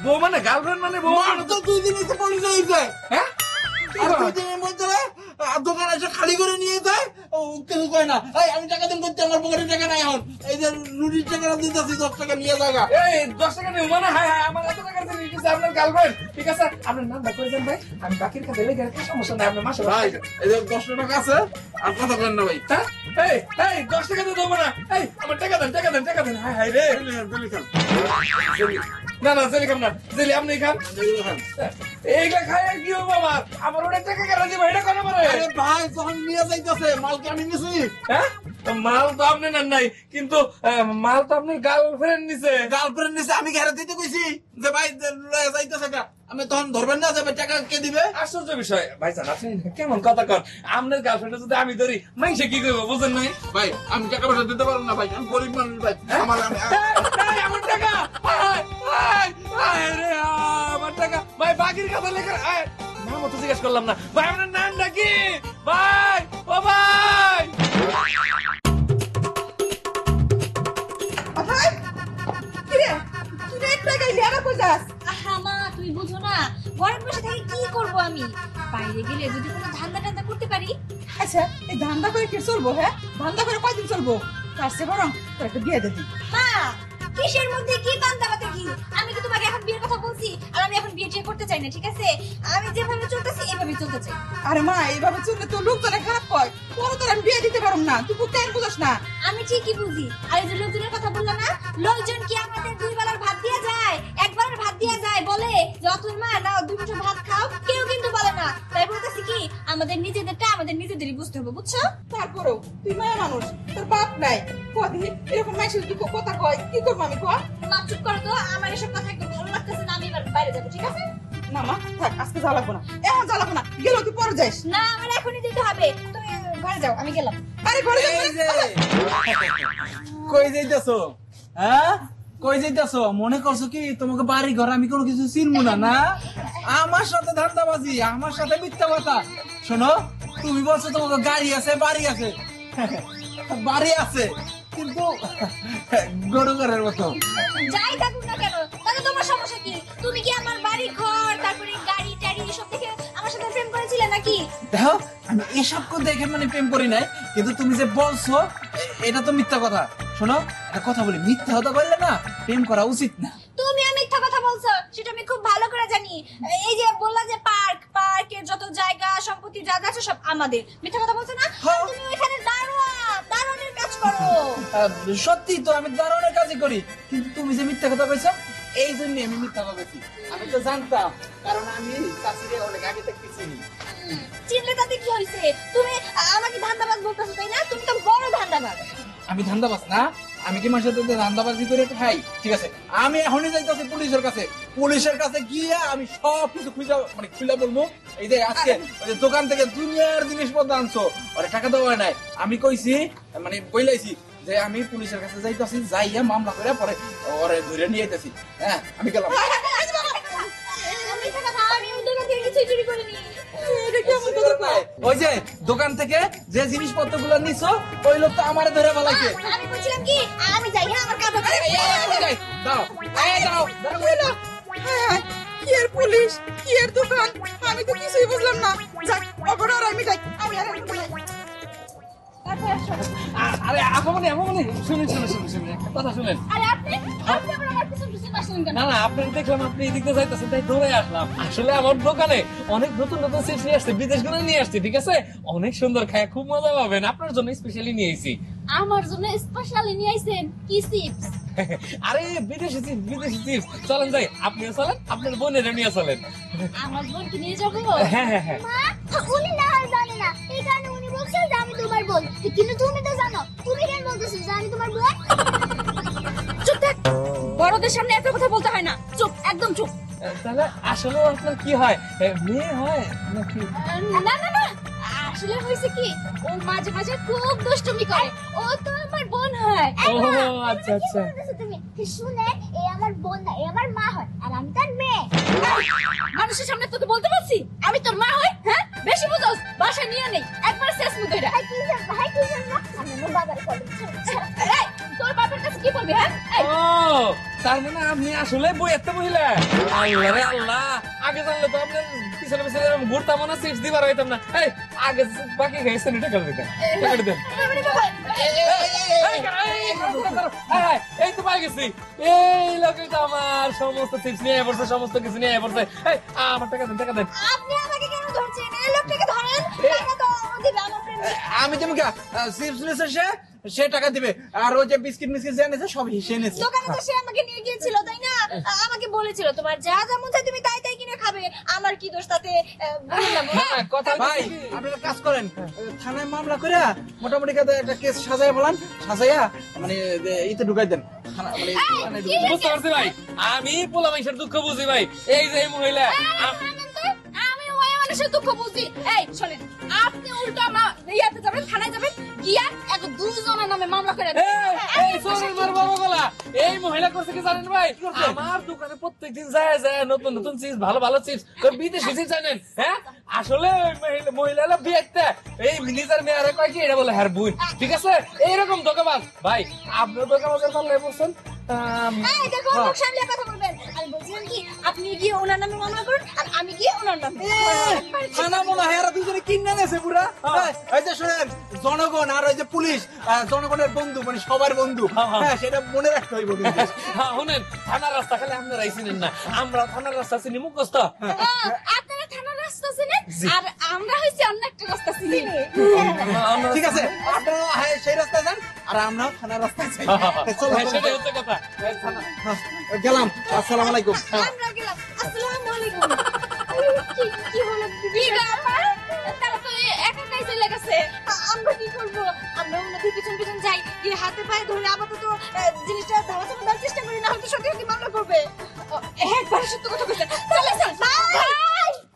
বউ মানে গার্লফ্রেন্ড মানে বউ মাল তো 2 দিনই তো পুলিশ হয়েছে। হ্যাঁ? আর 2 দিনের মধ্যে দোকান এসে খালি করে নিয়ে যায়, ও কিছু কয় না। এই আমি টাকা দিন করতে আমার পকেটে টাকা নাই এখন। এই যে রুটির টাকা দিতেছি 10 টাকা নিয়ে যাগা। এই 10 টাকা নিয়ে মানে হাই হাই আমার এত টাকা দিয়ে দিচ্ছে আপনার গার্লফ্রেন্ড, ঠিক আছে? আপনার নামটা করে দেন ভাই, আমি বাকির কাছে লেগে রাখি, সমস্যা নাই। আপনার মাসে ভাই এই যে 10 টাকা আছে আর কথা বলেন না ভাই। হ্যাঁ? এই এই 10 টাকা দিয়ে দেবো না। এই আমার টাকা দেন, টাকা দেন, টাকা দেন। হাই হাই রে। না না জেলি খান না, জেলি আপনি খান। এইটা খাই আর কি হবে আমার? আমার অনেক টাকা কেন দিব, এটা কেন পারে? আরে ভাই যখন নিয়ে যাইতেছে মালকে আমি নিছি। হ্যাঁ? মাল তো আপনি নেন নাই, কিন্তু মাল তো আপনার গার্লফ্রেন্ড নিছে। গার্লফ্রেন্ড নিছে, আমি ঘরে দিতে কইছি যে ভাই লয়ে যাইতেছে কা। আমি তখন ধরবেন না যে ভাই টাকা কে দিবে। আশ্চর্য বিষয় ভাই জান, আপনি কেমন কথা কন? আপনার গার্লফ্রেন্ড যদি আমি ধরি মাইসে কি করবো বুঝেন নাই? ভাই আমি টাকা পয়সা দিতে পারবো না ভাই, আমি গরিব মানুষ ভাই। আমার আমার টাকা, আমার টাকা ভাই, বাকির কথা লেখা নাম তো জিজ্ঞেস করলাম না ভাই, আপনার নামটা কি ভাই? ও ভাই মা তুই বুঝো না ঘরের বসে থেকে কি করব আমি? বাইরে গেলে যদি কোনো ধান্দা টান্দা করতে পারি। আচ্ছা এই ধান্দা করে কি চলবো? হ্যাঁ ধান্দা করে কয়দিন চলবো? তার চেয়ে বরং তোর একটা বিয়ে দিয়ে দিই। মা কিসের মধ্যে কি ধান্দা বাতা কি? আমি কি তোমাকে এখন বিয়ের কথা বলছি? আর আমি এখন বিয়ে টিয়ে করতে চাই না, ঠিক আছে? আমি যেভাবে চলতেছি এভাবে চলতে চাই। আরে মা এইভাবে চললে তো লোকজনে খারাপ কয়, তোর তো আমি বিয়ে দিতে পারবো না, তুই কেন বুঝছ না? আমি ঠিকই বুঝি। আর এই যে লোকজনের কথা বললা না, লোকজন কি আমাদের 2 বেলার ভাত দিয়া যায়, 1 বেলার ভাত দিয়া যায়? বলে যতই মা নাও 2 মুঠো ভাত খাও, কেউ কিন্তু বলে না। তাই বলতেছি কি আমাদের নিজেদেরটা আমাদের নিজেদেরই বুঝতে হবে, বুঝছো? তারপরেও তুই মায়া মানুষ, তোর বাপ নাই, কদি এরকম মাইসের কি কথা কয়, কি করবো আমি? কয় মা চুপ করো তো, আমার এসব কথা একদম ভালো লাগতেছে না। আমি এবার বাইরে যাবো, ঠিক আছে? না মা থাক, আজকে যা লাগবো না, এখন যা লাগবো না, গেলেও তুই পরে যাইস। না আমার এখনই দিতে হবে, তুমি ঘরে যাও, আমি গেলাম। আরে ঘরে যাবো এই যে কই যাইতেছো? হ্যাঁ কই যাইতেছো? মনে করছো কি তোমাকে বাড়ি ঘর আমি কোনো কিছু চিনবো না? না আমার সাথে ধান্দাবাজি, আমার সাথে মিথ্যা কথা। শোনো তুমি বলছো তোমাকে গাড়ি আছে বাড়ি আছে, বাড়ি আছে কিন্তু গরু ঘরের মতো। যাই থাকুক না কেন, তাহলে তোমার সমস্যা কি? তুমি কি আমার বাড়ি ঘর তারপরে গাড়ি টাড়ি এসব দেখে আমার সাথে প্রেম করেছিলে নাকি? দেখো আমি এসব দেখে মানে প্রেম করি নাই, কিন্তু তুমি যে বলছো এটা তো মিথ্যা কথা। শোনো একটা কথা বলি, মিথ্যা কথা বললে না প্রেম করা উচিত না। তুমি মিথ্যা কথা বলছো সেটা আমি খুব ভালো করে জানি। এই যে বললা যে পার্কের যত জায়গা সম্পত্তি যা আছে সব আমাদের, মিথ্যা কথা বলছো না? হ্যাঁ। তুমি ওখানে দারোয়ানের কাজ করো। সত্যি তো আমি দারুণের কাজই করি, কিন্তু তুমি যে মিথ্যা কথা কইছো এই জন্য আমি মিথ্যা কথা কইছি। আমি তো জানতাম, কারণ আমি চাষিরে অনেক আগে থেকে চিনি। চিনলে তাতে কি হয়েছে? তুমি আমাকে ধান্দাবাজ বলতেছো তাই না? তুমি তো বড় ধান্দাবাজ। আমি ধান্দাবাজ না? আমি কি মাসে তো ধান্দাবাজি করে খাই? ঠিক আছে আমি এখনই যাইতেছি পুলিশের কাছে। পুলিশের কাছে গিয়ে আমি সব কিছু খুলে বলবো। এই যে আজকে ওই যে দোকান থেকে দুনিয়ার জিনিসপত্র আনছো, ওরে টাকা দেওয়া হয় নাই। আমি কইছি মানে বইলাইছি যে আমি পুলিশের কাছে যাইতেছি, যাইয়া মামলা করে পরে ওরে ধরে নিয়ে আইতেছি। হ্যাঁ আমি গেলাম। মিথ্যা কথা, আমি ওই দোকান থেকে কিছুই চুরি করিনি। ওই যে দোকান থেকে যে জিনিসপত্র গুলো নিছো ওই লোক তো আমারে ধরে ফেলাইছে। আমি বলছিলাম কি আমি যাই, হ্যাঁ আমার কাজ আছে। দাও দাও কি এর পুলিশ কি এর দোকান, আমি তো কিছুই বুঝলাম না। যাক অগর আর আমি যাই, আমি আর আরে আপামনি শুনুন একটা কথা শুনেন। আরে আপনি আমার পিছন পিছন আসলেন কেন? না না আপনার দেখলাম আপনি এদিকে যাইতেছেন তাই দৌড়ে আসলাম। আসলে আমার দোকানে অনেক নতুন নতুন চিপস নিয়ে আসছে, বিদেশ গুলো নিয়ে আসছে, ঠিক আছে? অনেক সুন্দর খায়, খুব মজা পাবেন। আপনার জন্য স্পেশালি নিয়ে আইছি। আমার জন্য স্পেশালি নিয়ে আইছেন কি চিপস? আরে বিদেশি চিপস। চলেন যাই, আপনিও চলেন, আপনার বোনেরা নিয়ে চলেন। আমার বোনকে নিয়ে যাবো? হ্যাঁ মা উনি না হয় জানে না, এই কারণে উনি বলছে যে আমি তোমার বোন, কিন্তু তুমি তো জানো, তুমি কেন বলতেছো যে আমি তোমার বোন? চুপ থাক, বড়দের সামনে এত কথা বলতে হয় না। চুপ, একদম চুপ। তাহলে আসলে আপনার কি হয়, মেয়ে হয় নাকি? না না না, আসলে হয়েছে কি, ও মাঝে মাঝে খুব দুষ্টুমি করে, ও তো আমার বোন হয়। ও আচ্ছা আচ্ছা। কি বলতেছো তুমি? শুনে, এই আমার বোন না, এই আমার মা হয়, আর আমি তার মেয়ে। মানুষের সামনে তোকে বলতে পারছি আমি তোর মা হই? হ্যাঁ, বেশি বুঝোস, বাসায় নিয়ে নেই একবার শেষ মুদইরা। ভাই কি জানো, ভাই কি জানো, আমি আমার বাবার কল এই, তোর বাপের কাছে কি বলবি? হ্যাঁ, এই, ও তার মানে আপনি আসলে বই এত মহিলা? আল্লাহ রে আল্লাহ, আগে জানলে তো আপনার পিছনে পিছনে এরকম ঘুরতাম না, চিপস দিবার হইতাম না। এই আগে বাকি খাইছেন, টাকা দিতেন, টাকা দিতেন। এই তো পাই গেছি, এই লোকে তো আমার সমস্ত চিপস নিয়ে পড়ছে, সমস্ত কিছু নিয়ে পড়ছে। এই আমার টাকা দেন, টাকা দেন। আপনি আমাকে কেন ধরছেন? এই লোকটাকে ধরেন, টাকা তো ও দিবে আমার প্রেমে। আমি তুমি চিপস নিয়েছে, সে টাকা দিবে, আর ওই যে বিস্কিট মিস্কিট যে এনেছে সব হিসেবে এনেছে। দোকানে তো সে আমাকে নিয়ে গিয়েছিল, তাই না? আমাকে বলেছিল তোমার যা যা মন চায় তুমি তাই তাই কিনে খাবে, আমার কি দোষ তাতে? বললাম না, কথা ভাই আপনারা কাজ করেন, থানায় মামলা করে মোটামুটি একটা কেস সাজায় বলান, সাজাইয়া মানে ইতে ঢুকাই দেন। মানে বুঝতে পারছি ভাই, আমি পোলা মানুষের দুঃখ বুঝি ভাই। এই যে এই মহিলা আমি ওই মানুষের দুঃখ বুঝি। এই শোনেন, আপনি উল্টো ইয়াতে যাবেন, থানায় যাবেন, গিয়া এক দুজনের নামে মামলা করে দেন। এই চোরের মার বড় গলা, এই মহিলা করছে কি জানেন ভাই? আমার দোকানে প্রত্যেকদিন যায় যায় নতুন নতুন চিজ, ভালো ভালো চিজ, বিদেশি চিজ জানেন। হ্যাঁ, আসলে মহিলা বিয়েতে এই নিজের মেয়ারে কয় কি এটা বলে হ্যার বুন, ঠিক আছে? এইরকম দোকাবাজ ভাই, আপনিও দোকাবাজের পাল্লায় পড়ছেন। এই দেখো, মুখ সামলে কথা বলবেন। আমি বলছিলাম কি, আপনি গিয়ে ওনার নামে মামলা করুন, আর আমি গিয়ে ওনার নামে। থানা মনে হয় এরা দুজনে কিনে নেছে পুরা। এই যে শোনেন, জনগণ আর ওই যে পুলিশ, জনগণের বন্ধু, মানে সবার বন্ধু। হ্যাঁ, সেটা মনে রাখতে হইব কিন্তু। হ্যাঁ শুনেন, থানার রাস্তা খালি আপনারাই চিনেন না, আমরা থানার রাস্তা চিনি মুখস্থ। আপনারা থানার রাস্তা চিনেন, আর আমরা হইছি অন্য একটা রাস্তা চিনি। ঠিক আছে, আপনারা সেই রাস্তায় যান, আর আমরাও থানার রাস্তায় যাই। চলো, সেটাই হচ্ছে কথা। গেলাম। আসসালামু আলাইকুম। আমরা গেলাম। আসসালামু আলাইকুম। কি হলো বিগা আমার? তারা তো একাই চলে গেছে। আমরা কি করবো? আমরা ওনাদের পিছন পিছন যাই, গিয়ে হাতে পায়ে ধরে আপাতত জিনিসটা ধামাচাপা দেওয়ার চেষ্টা করি, না হয়তো সত্যি সত্যি মামলা করবে। একবার সত্য কথা কইছে,